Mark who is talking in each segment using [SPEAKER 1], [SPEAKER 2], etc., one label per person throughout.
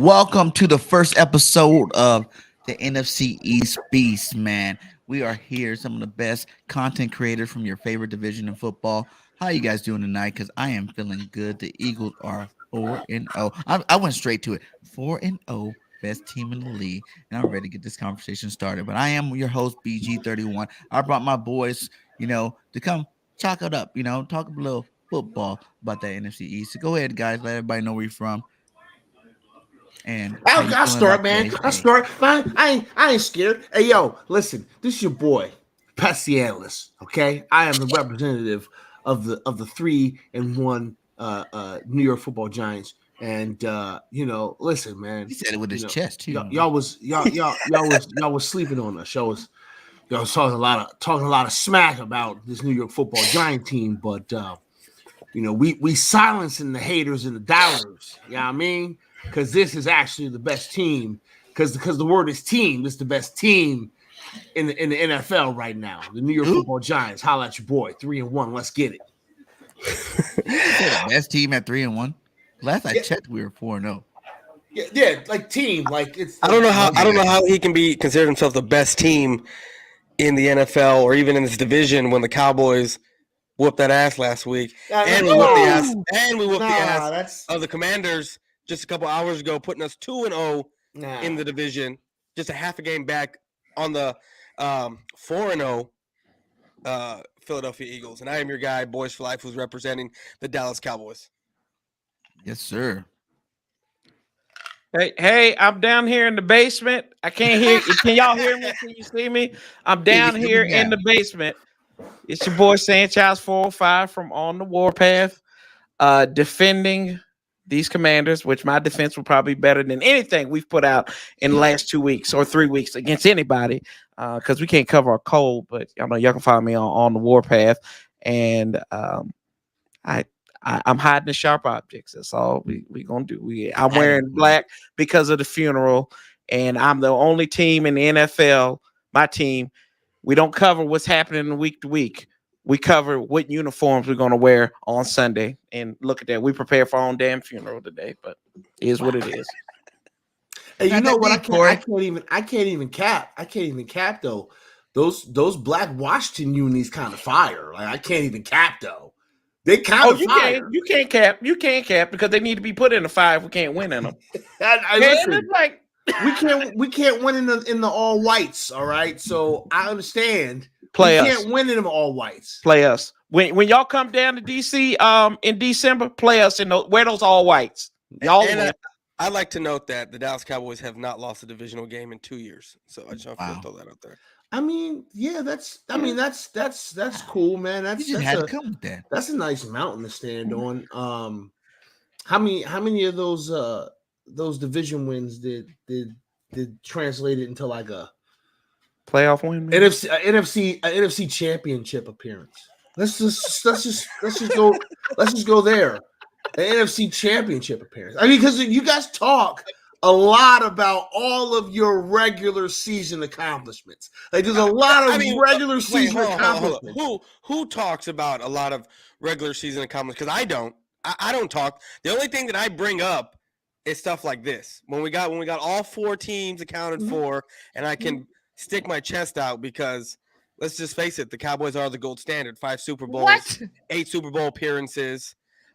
[SPEAKER 1] Welcome to the first episode of the NFC East Beast, man. We are here, some of the best content creators from your favorite division in football. How you guys doing tonight? Because I am feeling good. The Eagles are 4-0. I went straight to it. 4-0, best team in the league, and I'm ready to get this conversation started. But I am your host, BG31. I brought my boys, to come chalk it up, talk a little football about the NFC East. So go ahead, guys. Let everybody know where you're from. And
[SPEAKER 2] I'll start, man. I'll start. Fine. I ain't scared. Hey, yo, listen. This is your boy, Pest the Analyst. Okay, I am the representative of the 3-1 New York Football Giants. And listen, man.
[SPEAKER 1] He said it with his chest too.
[SPEAKER 2] Y'all was sleeping on us. Y'all was talking a lot of smack about this New York Football Giant team, but we silencing the haters and the doubters. You know what I mean? Because this is actually the best team. Because the word is team. This is the best team in the NFL right now. The New York Football Giants. Holla at your boy. 3-1. Let's get it.
[SPEAKER 1] The best team at 3-1. Last I checked, we were 4-0.
[SPEAKER 2] Yeah, like team. Like it's.
[SPEAKER 3] I don't know how he can be considered himself the best team in the NFL or even in this division when the Cowboys whooped that ass last week, and we whooped the ass of the Commanders just a couple hours ago, putting us 2-0 in the division, just a half a game back on the 4-0 Philadelphia Eagles. And I am your guy, Boys for Life, who's representing the Dallas Cowboys.
[SPEAKER 1] Yes, sir.
[SPEAKER 4] Hey, I'm down here in the basement. I can't hear. Can y'all hear me? Can you see me? I'm down here in the basement. It's your boy Sanchez 405 from On the Warpath, defending these Commanders, which my defense will probably be better than anything we've put out in the last 2 weeks or 3 weeks against anybody, because we can't cover a cold. But y'all can find me on the Warpath, and I'm hiding the sharp objects. That's all we gonna do. I'm wearing black because of the funeral, and I'm the only team in the NFL. My team, we don't cover what's happening week to week. We cover what uniforms we're gonna wear on Sunday. And look at that. We prepare for our own damn funeral today, but it is what it is.
[SPEAKER 2] Hey, you know what? I can't even cap though. Those black Washington unis kind of fire. Like I can't even cap though. They kind of fire.
[SPEAKER 4] You can't cap because they need to be put in the 5. We can't win in them.
[SPEAKER 2] We can't win in the all whites. All right, so I understand. Can't win in them all whites.
[SPEAKER 4] Play us when y'all come down to DC in December. Play us wear those all whites. Y'all.
[SPEAKER 3] I'd like to note that the Dallas Cowboys have not lost a divisional game in 2 years. So I just want to throw that out there.
[SPEAKER 2] I mean, yeah, that's cool, man. That's a nice mountain to stand on. How many of those division wins did translate it into like a
[SPEAKER 4] playoff win?
[SPEAKER 2] NFC championship appearance? Let's just go there. The NFC championship appearance. I mean, because you guys talk a lot about all of your regular season accomplishments. Like there's a lot of regular season accomplishments.
[SPEAKER 3] Who talks about a lot of regular season accomplishments? Because I don't. I don't talk. The only thing that I bring up is stuff like this. When we got all 4 teams accounted for, and I can stick my chest out because let's just face it, the Cowboys are the gold standard. 5 Super Bowls, 8 Super Bowl appearances,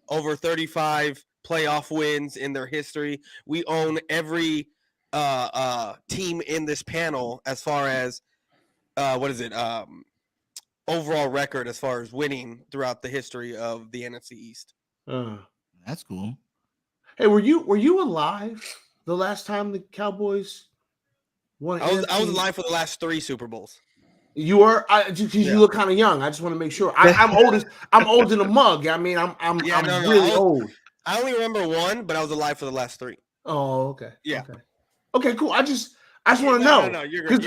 [SPEAKER 3] over 35 playoff wins in their history. We own every team in this panel as far as overall record as far as winning throughout the history of the NFC East.
[SPEAKER 1] That's cool.
[SPEAKER 2] Hey, were you alive the last time the Cowboys won?
[SPEAKER 3] I was alive for the last 3 Super Bowls.
[SPEAKER 2] You were, you look kind of young. I just want to make sure. I'm old in the mug. I mean, I'm really old.
[SPEAKER 3] I only remember 1, but I was alive for the last 3.
[SPEAKER 2] Oh, okay.
[SPEAKER 3] Yeah.
[SPEAKER 2] Okay, cool. I just want to know.
[SPEAKER 3] No, you're good.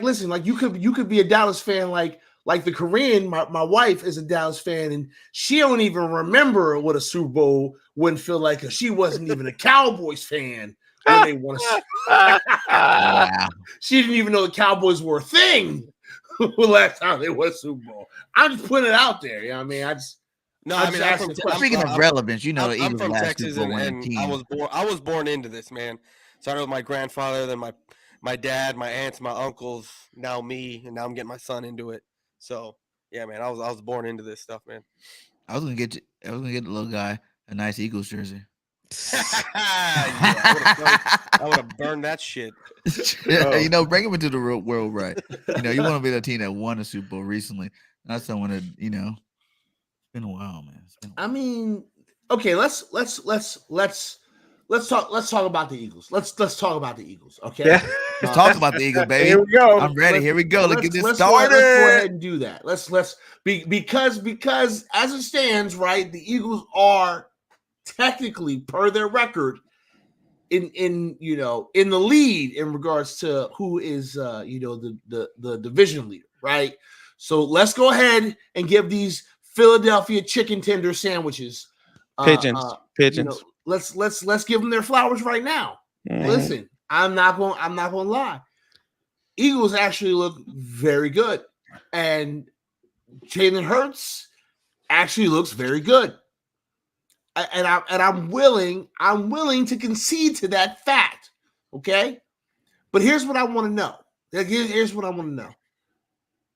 [SPEAKER 2] Listen, like you could be a Dallas fan, like the Korean. My wife is a Dallas fan, and she don't even remember what a Super Bowl wouldn't feel like because she wasn't even a Cowboys fan when they won. She didn't even know the Cowboys were a thing the last time they won a Super Bowl. I'm just putting it out there. You know what I mean?
[SPEAKER 3] No,
[SPEAKER 2] I'm
[SPEAKER 3] I mean,
[SPEAKER 2] just
[SPEAKER 3] I'm
[SPEAKER 2] asking
[SPEAKER 3] from.
[SPEAKER 2] a question.
[SPEAKER 1] Speaking of relevance, you know the
[SPEAKER 3] I'm
[SPEAKER 1] Eagles
[SPEAKER 3] from
[SPEAKER 1] last
[SPEAKER 3] Texas,
[SPEAKER 1] Super Bowl winning
[SPEAKER 3] and
[SPEAKER 1] team.
[SPEAKER 3] I was born into this, man. Started with my grandfather, then my dad, my aunts, my uncles, now me, and now I'm getting my son into it. So yeah, man, I was born into this stuff, man.
[SPEAKER 1] I was gonna get the little guy a nice Eagles jersey.
[SPEAKER 3] Yeah, I would have burned that shit.
[SPEAKER 1] You know, bring him into the real world, right? You know, you want to be the team that won a Super Bowl recently, not someone that you know. It's been a while, man. It's been a while.
[SPEAKER 2] I mean, okay, let's talk about the Eagles. Let's talk about the Eagles. Okay.
[SPEAKER 4] Yeah.
[SPEAKER 1] Let's talk about the Eagles, baby.
[SPEAKER 4] Here we go.
[SPEAKER 1] I'm ready. Here we go. Let's get this
[SPEAKER 2] let's
[SPEAKER 1] started.
[SPEAKER 2] Let's go ahead and do that. Because as it stands, right, the Eagles are technically, per their record, in the lead in regards to who is the division leader, right? So let's go ahead and give these Philadelphia chicken tender sandwiches
[SPEAKER 4] Pigeons.
[SPEAKER 2] Let's give them their flowers right now.
[SPEAKER 4] Mhm.
[SPEAKER 2] Listen, I'm not gonna lie. Eagles actually look very good, and Jalen Hurts actually looks very good. And I'm willing to concede to that fact. Okay, but here's what I want to know. Here's what I want to know: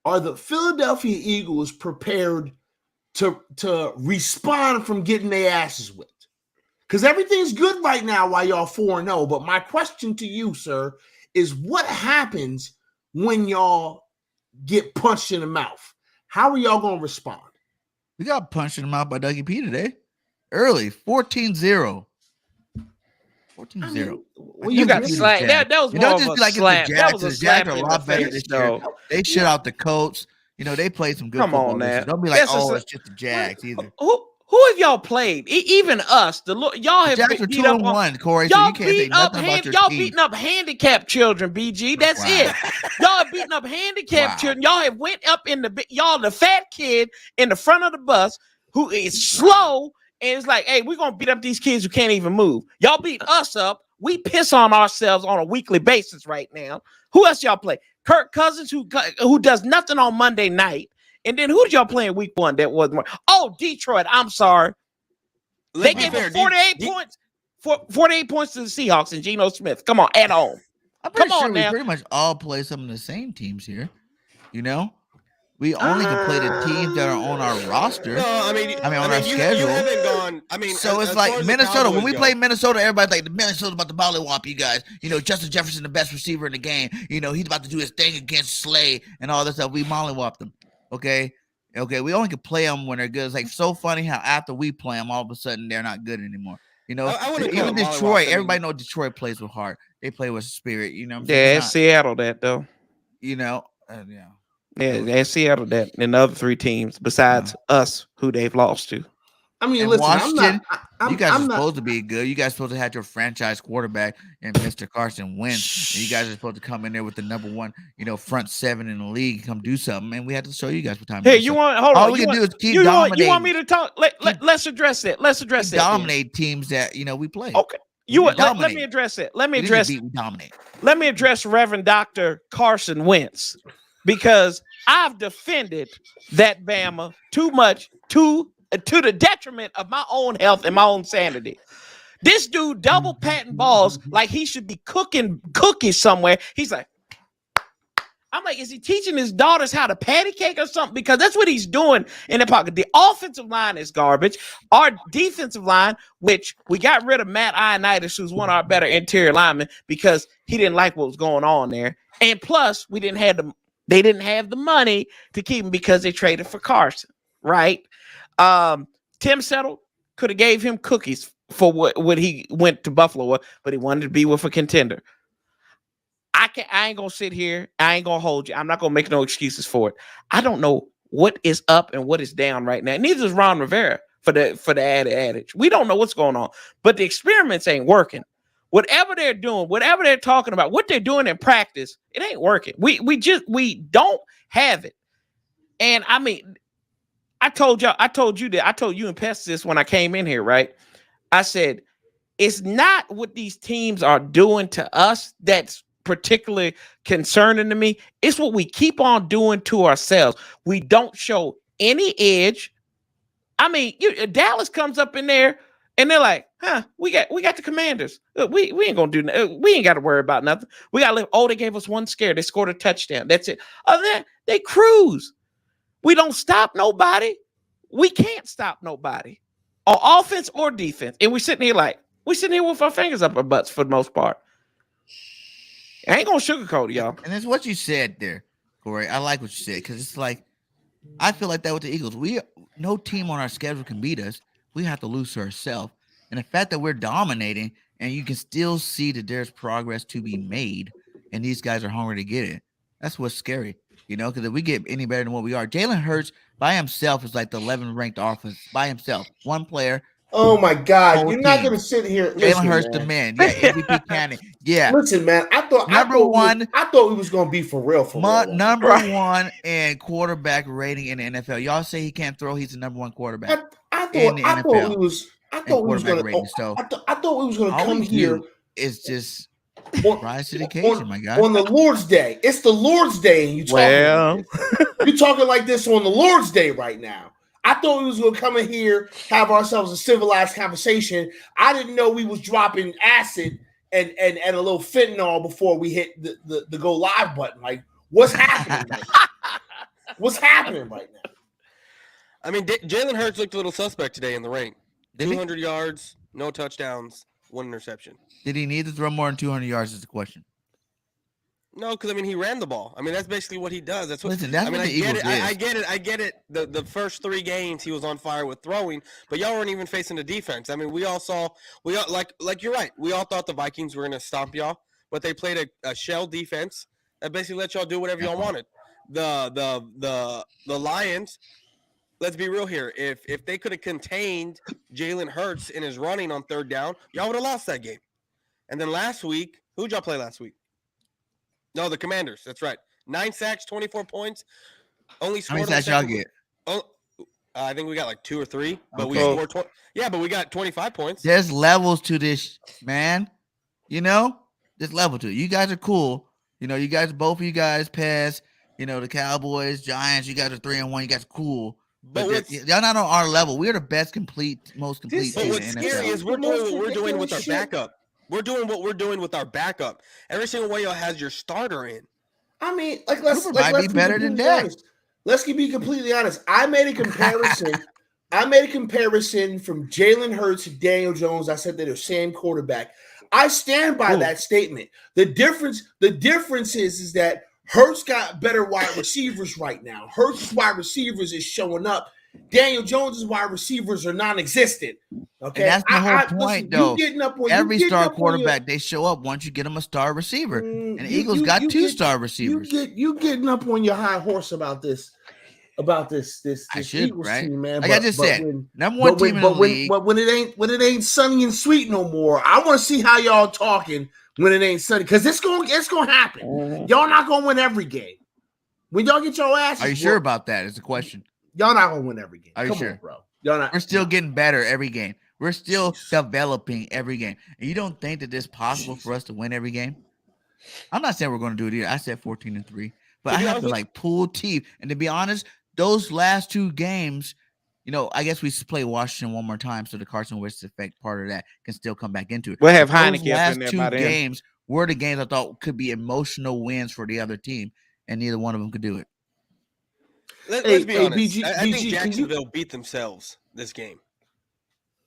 [SPEAKER 2] are the Philadelphia Eagles prepared to respond from getting their asses whipped? Because everything's good right now while y'all 4-0. But my question to you, sir, is what happens when y'all get punched in the mouth? How are y'all going to respond?
[SPEAKER 1] We got punched in the mouth by Dougie P today. Early, 14-0. 14-0.
[SPEAKER 4] You got slapped. That was more of a slap. That was a slap in the face, though.
[SPEAKER 1] They shut out the Colts. You know, they played some good
[SPEAKER 4] football.
[SPEAKER 1] Come on, now. Don't be like, it's just the Jags either.
[SPEAKER 4] Who have y'all played? Even us. Y'all have
[SPEAKER 1] Jags were 2-1, Corey. So you can't say nothing about your
[SPEAKER 4] y'all
[SPEAKER 1] team.
[SPEAKER 4] beating up handicapped children, BG. That's it. Y'all beating up handicapped children. Y'all have went up in the fat kid in the front of the bus who is slow and it's like, hey, we're gonna beat up these kids who can't even move. Y'all beat us up. We piss on ourselves on a weekly basis right now. Who else y'all play? Kirk Cousins, who does nothing on Monday night. And then who did y'all play in week 1 that was more? Oh, Detroit. I'm sorry. They gave 48 points. 48 points to the Seahawks and Geno Smith. Come on, at home.
[SPEAKER 1] I'm pretty sure we pretty much all play some of the same teams here. You know? We only can play the teams that are on our roster.
[SPEAKER 3] No, I mean
[SPEAKER 1] on our schedule.
[SPEAKER 3] You haven't gone. I mean,
[SPEAKER 1] so it's like Minnesota. When we play Minnesota, everybody's like, the Minnesota's about to mollywop you guys. You know, Justin Jefferson, the best receiver in the game. You know, he's about to do his thing against Slay and all this stuff. We mollywop them. Okay. We only can play them when they're good. It's like so funny how after we play them, all of a sudden they're not good anymore. You know, even Detroit. Everybody knows Detroit plays with heart. They play with spirit. You know.
[SPEAKER 4] Yeah, it's Seattle that though.
[SPEAKER 1] You know.
[SPEAKER 4] Yeah. Yeah, that's Seattle that and the other 3 teams besides us who they've lost to.
[SPEAKER 2] I mean, listen,
[SPEAKER 1] Washington, you guys are supposed to be good. You guys are supposed to have your franchise quarterback and Mr. Carson Wentz. And you guys are supposed to come in there with the number 1, front 7 in the league, come do something. And we had to show you guys what time.
[SPEAKER 4] Hey, hold on.
[SPEAKER 1] All we can do is keep dominating.
[SPEAKER 4] You want me to talk? Let's address it. Let's address it.
[SPEAKER 1] Dominate teams that we play.
[SPEAKER 4] Okay. Let me address it. Let me
[SPEAKER 1] dominate.
[SPEAKER 4] Let me address Reverend Dr. Carson Wentz. Because I've defended that Bama too much to the detriment of my own health and my own sanity. This dude double patting balls like he should be cooking cookies somewhere. He's like, I'm like, is he teaching his daughters how to patty cake or something? Because that's what he's doing in the pocket. The offensive line is garbage. Our defensive line, which we got rid of Matt Ioannidis, who's one of our better interior linemen, because he didn't like what was going on there. And plus, they didn't have the money to keep him because they traded for Carson, right? Tim Settle could have gave him cookies for what he went to Buffalo with, but he wanted to be with a contender. I ain't gonna sit here. I ain't gonna hold you. I'm not gonna make no excuses for it. I don't know what is up and what is down right now. Neither is Ron Rivera for the added adage. We don't know what's going on, but the experiments ain't working. Whatever they're doing, whatever they're talking about, what they're doing in practice, it ain't working. We don't have it. And I mean, I told you and Pest this when I came in here, right? I said, it's not what these teams are doing to us that's particularly concerning to me. It's what we keep on doing to ourselves. We don't show any edge. I mean, Dallas comes up in there and they're like, we got the Commanders. We ain't gonna do nothing. We ain't got to worry about nothing. We got to live. Oh, they gave us one scare. They scored a touchdown. That's it. Other than that, they cruise. We don't stop nobody. We can't stop nobody on offense or defense. And we're sitting here with our fingers up our butts for the most part. I ain't gonna sugarcoat it, y'all.
[SPEAKER 1] And it's what you said there, Corey. I like what you said because it's like I feel like that with the Eagles. No team on our schedule can beat us. We have to lose to ourselves. And the fact that we're dominating and you can still see that there's progress to be made, and these guys are hungry to get it. That's what's scary, because if we get any better than what we are, Jalen Hurts by himself is like the 11th ranked offense by himself. One player.
[SPEAKER 2] Oh my God!
[SPEAKER 1] Whole
[SPEAKER 2] You're not
[SPEAKER 1] team.
[SPEAKER 2] gonna sit here.
[SPEAKER 1] Jalen Hurts, the man. Yeah, MVP candidate. Yeah.
[SPEAKER 2] Listen, man. I thought he was gonna be for real.
[SPEAKER 1] Number one in quarterback rating in the NFL. Y'all say he can't throw. He's the number one quarterback in the NFL.
[SPEAKER 2] I thought we was gonna come here.
[SPEAKER 1] It's just rise to the occasion, my guy.
[SPEAKER 2] On the Lord's Day. It's the Lord's Day, and you're talking like this on the Lord's Day right now. I thought we was going to come in here, have ourselves a civilized conversation. I didn't know we was dropping acid and a little fentanyl before we hit the go live button. Like, what's happening right now? What's happening right now?
[SPEAKER 3] I mean, Jalen Hurts looked a little suspect today in the rain. 200 yards, no touchdowns, 1 interception.
[SPEAKER 1] Did he need to throw more than 200 yards is the question.
[SPEAKER 3] No, because, he ran the ball. That's basically what he does. That's what.
[SPEAKER 1] Listen, that's what the Eagles is.
[SPEAKER 3] I get it. The first 3 games he was on fire with throwing, but y'all weren't even facing the defense. We all like you're right. We all thought the Vikings were going to stomp y'all, but they played a shell defense that basically let y'all do whatever y'all wanted. The Lions, let's be real here. If they could have contained Jalen Hurts in his running on 3rd down, y'all would have lost that game. And then last week, who'd y'all play last week? No, the Commanders. That's right. 9 sacks, 24 points. Only scored.
[SPEAKER 1] How many sacks y'all get?
[SPEAKER 3] I think we got like 2 or 3, but we scored. But we got 25 points.
[SPEAKER 1] There's levels to this, man. There's level to it. You guys are cool. Both of you guys pass. The Cowboys, Giants. You guys are 3-1. You guys are cool. But y'all not on our level. We're the most complete team in the NFL.
[SPEAKER 3] What's scary is we're doing what we're doing with our backup. We're doing what we're doing with our backup. Every single one of y'all has your starter in.
[SPEAKER 2] Let's
[SPEAKER 1] be better than that.
[SPEAKER 2] Let's be completely honest. I made a comparison. From Jalen Hurts to Daniel Jones. I said they're the same quarterback. I stand by that statement. The difference is that Hurts got better wide receivers right now. Hurts' wide receivers is showing up. Daniel Jones' wide receivers are non-existent. Okay,
[SPEAKER 1] and that's the whole point, though. Every star quarterback, they show up once you get them a star receiver. And the Eagles got 2 star receivers.
[SPEAKER 2] You getting up on your high horse about this Eagles
[SPEAKER 1] right?
[SPEAKER 2] team, man.
[SPEAKER 1] Like I just said, number one team in the league.
[SPEAKER 2] But when it ain't sunny and sweet no more, I want to see how y'all talking when it ain't sunny, because it's gonna happen. Y'all not gonna win every game. When y'all get your asses,
[SPEAKER 1] are you sure about that? Is the question.
[SPEAKER 2] Y'all not gonna win every game.
[SPEAKER 1] Are you sure,
[SPEAKER 2] bro? Y'all not.
[SPEAKER 1] We're still getting better every game. We're still developing every game. And you don't think that it's possible for us to win every game? I'm not saying we're going to do it either. I said 14-3, but I have to pull teeth. And to be honest, those last 2 games, I guess we play Washington one more time, so the Carson Wentz effect part of that can still come back into it.
[SPEAKER 4] We'll have Heineke
[SPEAKER 1] last
[SPEAKER 4] up in there
[SPEAKER 1] 2
[SPEAKER 4] by then.
[SPEAKER 1] games were the games I thought could be emotional wins for the other team, and neither one of them could do it.
[SPEAKER 3] Let's be honest. I think Jacksonville beat themselves this game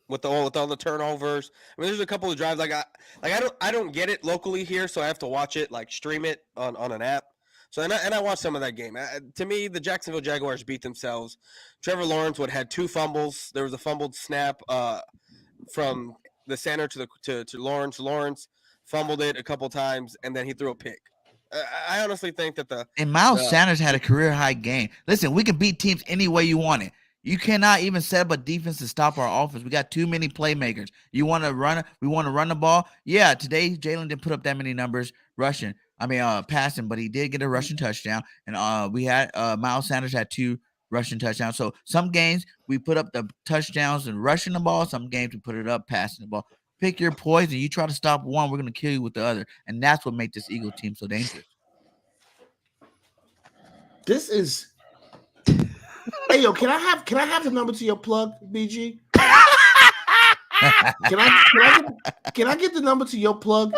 [SPEAKER 3] with all the turnovers. There's a couple of drives I don't get it locally here, so I have to watch it stream it on an app. So and I watched some of that game. To me, the Jacksonville Jaguars beat themselves. Trevor Lawrence had 2 fumbles. There was a fumbled snap from the center to Lawrence. Lawrence fumbled it a couple times, and then he threw a pick. I honestly think that
[SPEAKER 1] Miles Sanders had a career high game. Listen, we can beat teams any way you want it. You cannot even set up a defense to stop our offense. We got too many playmakers. You want to run? We want to run the ball. Yeah, today Jalen didn't put up that many numbers passing, but he did get a rushing touchdown. And we had Miles Sanders had 2 rushing touchdowns. So some games we put up the touchdowns and rushing the ball. Some games we put it up passing the ball. Pick your poison. You try to stop one, we're going to kill you with the other. And that's what makes this Eagle team so dangerous.
[SPEAKER 2] This is Hey, yo, can I have the number to your plug, BG? Can I get the number to your plug?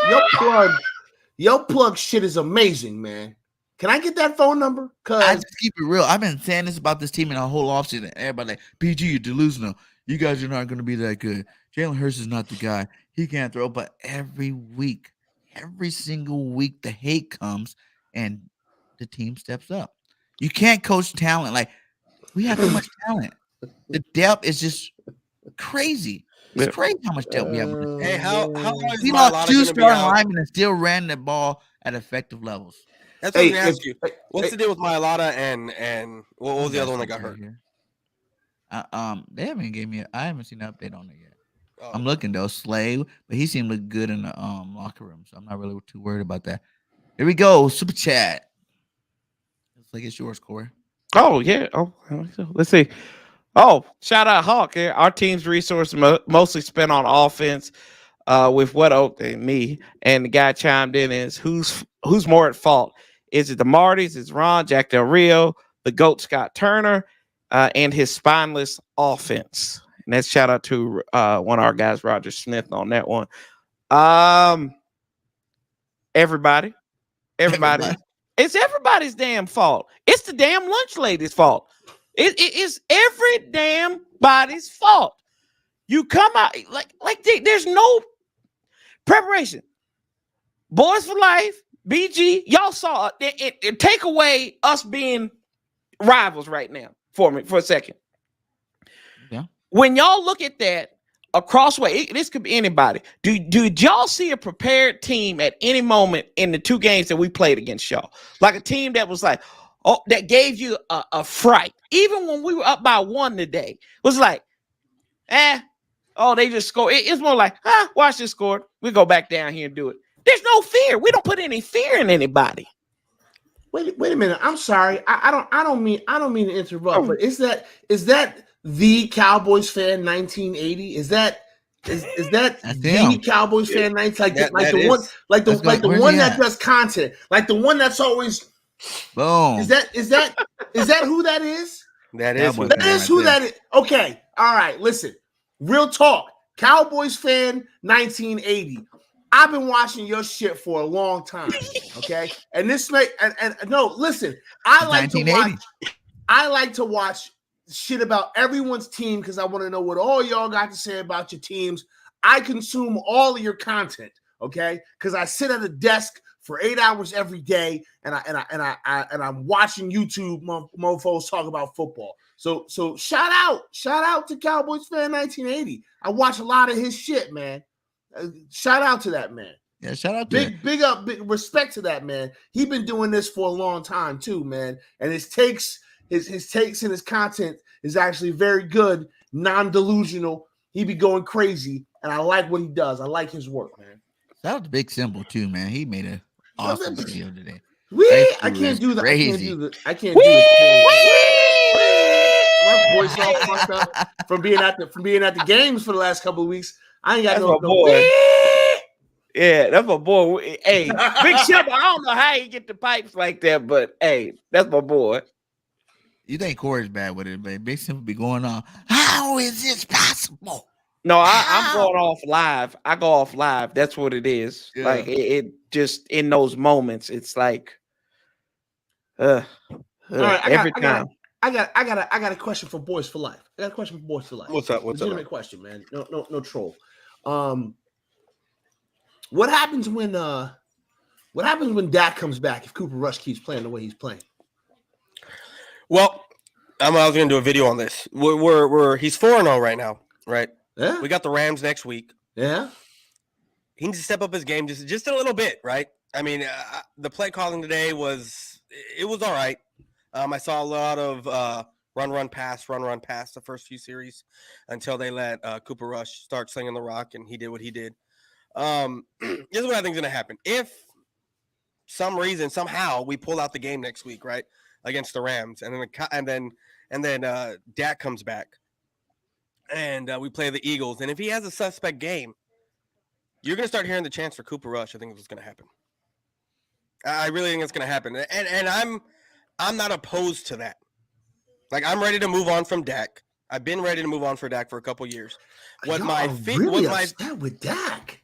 [SPEAKER 2] Your plug shit is amazing, man. Can I get that phone number?
[SPEAKER 1] I
[SPEAKER 2] Cause
[SPEAKER 1] just keep it real. I've been saying this about this team in a whole offseason. Everybody like, PG, you're delusional. You guys are not going to be that good. Jalen Hurts is not the guy. He can't throw. But every week, every single week, the hate comes and the team steps up. You can't coach talent. Like, we have too much talent. The depth is just crazy. It's
[SPEAKER 4] Yeah.
[SPEAKER 1] crazy how much depth we have.
[SPEAKER 3] Hey, how long is
[SPEAKER 1] We lost
[SPEAKER 3] Mailata
[SPEAKER 1] two
[SPEAKER 3] going to be
[SPEAKER 1] starting
[SPEAKER 3] out?
[SPEAKER 1] linemen and still ran the ball at effective levels.
[SPEAKER 3] That's what I was
[SPEAKER 2] Hey,
[SPEAKER 3] going to ask you. What's the deal with Mailata and what was the other one that got hurt?
[SPEAKER 1] Here. They haven't gave me. I haven't seen an update on it yet.
[SPEAKER 3] Oh.
[SPEAKER 1] I'm looking though, Slave, but he seemed to look good in the locker room, so I'm not really too worried about that. Here we go, super chat. Looks like it's yours, Corey.
[SPEAKER 4] Oh yeah. Oh, let's see. Oh, shout out Hawk. Our team's resources mostly spent on offense. With what me and the guy chimed in is who's more at fault? Is it the Martys? Is Ron, Jack Del Rio, the GOAT Scott Turner, and his spineless offense? And that's shout out to one of our guys, Roger Smith, on that one. Everybody. It's everybody's damn fault. It's the damn lunch lady's fault. It's every damn body's fault. You come out like there's no preparation. Boys for Life, BG, y'all saw it. Take away us being rivals right now for a second.
[SPEAKER 1] Yeah.
[SPEAKER 4] When y'all look at that across way, this could be anybody. Did y'all see a prepared team at any moment in the two games that we played against y'all? Like a team that was like, oh, that gave you a fright. Even when we were up by 1 today, it was like, oh, they just scored. It's more like, watch this score. We go back down here and do it. There's no fear. We don't put any fear in anybody.
[SPEAKER 2] wait a minute. I'm sorry. I don't mean to interrupt, but is that the Cowboys fan 1980? Is that the Cowboys fan 19 like the one that does content, like the one that's always
[SPEAKER 1] boom.
[SPEAKER 2] Is that who that is?
[SPEAKER 3] That is
[SPEAKER 2] who that is. Okay. All right. Listen. Real talk. Cowboys fan 1980. I've been watching your shit for a long time. Okay. And no, listen. I like to watch shit about everyone's team because I want to know what all y'all got to say about your teams. I consume all of your content, okay? Because I sit at a desk for 8 hours every day, and I'm watching YouTube mofos talk about football. So shout out to Cowboys fan 1980. I watch a lot of his shit, man. Shout out to that man.
[SPEAKER 1] Yeah, shout out
[SPEAKER 2] to big respect to that man. He's been doing this for a long time too, man. And his takes and his content is actually very good, non-delusional. He be going crazy, and I like what he does. I like his work, man.
[SPEAKER 1] Shout out to Big Symbol too, man. He made an awesome video today.
[SPEAKER 2] I can't do that. I can't do it. My voice all fucked up from being at the games for the last couple of weeks. I ain't got no
[SPEAKER 4] boy. Yeah, that's my boy. Hey, Big Shepard, I don't know how he get the pipes like that, but hey, that's my boy.
[SPEAKER 1] You think Corey's bad with it, but Big Simple be going on. How is this possible?
[SPEAKER 4] No, I'm going off live. I go off live. That's what it is. Yeah. Like it just in those moments, it's like
[SPEAKER 2] all right,
[SPEAKER 4] every time.
[SPEAKER 2] I got a question for Boys for Life.
[SPEAKER 3] What's up?
[SPEAKER 2] Legitimate question, man. No troll. What happens when Dak comes back if Cooper Rush keeps playing the way he's playing?
[SPEAKER 3] Well, I was going to do a video on this. He's 4-0 right now, right?
[SPEAKER 2] Yeah.
[SPEAKER 3] We got the Rams next week.
[SPEAKER 2] Yeah.
[SPEAKER 3] He needs to step up his game just a little bit, right? I mean, the play calling today was all right. I saw a lot of run, pass the first few series until they let Cooper Rush start slinging the rock, and he did what he did. This is what I think is going to happen. If some reason, somehow, we pull out the game next week, right, against the Rams, and then Dak comes back, and we play the Eagles, and if he has a suspect game, you're going to start hearing the chants for Cooper Rush. I think it's going to happen. I really think it's going to happen, and I'm not opposed to that. Like, I'm ready to move on from Dak. I've been ready to move on for Dak for a couple years.
[SPEAKER 2] What upset with Dak?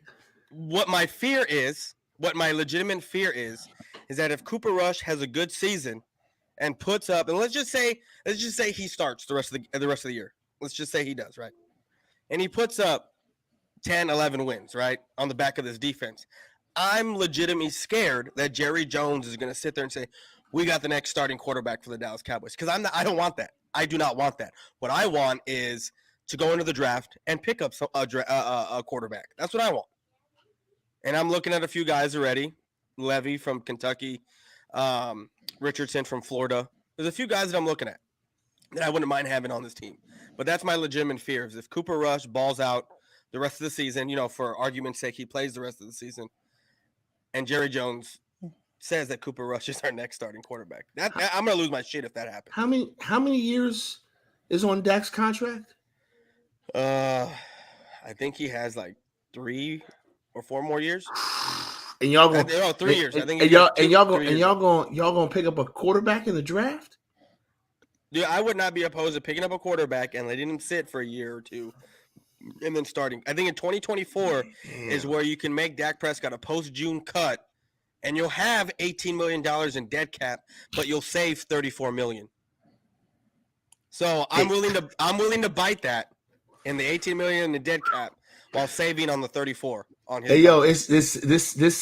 [SPEAKER 3] What my legitimate fear is that if Cooper Rush has a good season and puts up, and let's just say he starts the rest of the year. Let's just say he does, right? And he puts up 10, 11 wins, right, on the back of this defense. I'm legitimately scared that Jerry Jones is going to sit there and say, we got the next starting quarterback for the Dallas Cowboys. Because I don't want that. I do not want that. What I want is to go into the draft and pick up a quarterback. That's what I want. And I'm looking at a few guys already. Levy from Kentucky, Richardson from Florida. There's a few guys that I'm looking at that I wouldn't mind having on this team. But that's my legitimate fear. Is if Cooper Rush balls out the rest of the season, for argument's sake, he plays the rest of the season, and Jerry Jones says that Cooper Rush is our next starting quarterback. I'm going to lose my shit if that happens.
[SPEAKER 2] How many years is on Dak's contract?
[SPEAKER 3] I think he has like 3 or 4 more years.
[SPEAKER 2] And y'all going
[SPEAKER 3] 3 years. I think.
[SPEAKER 2] Y'all going to pick up a quarterback in the draft?
[SPEAKER 3] Dude, I would not be opposed to picking up a quarterback and letting him sit for a year or two, and then starting. I think in 2024 is where you can make Dak Prescott a post-June cut, and you'll have $18 million in dead cap, but you'll save $34 million. So I'm willing to bite that in the $18 million in the dead cap while saving on the 34 on his.
[SPEAKER 2] Hey yo, this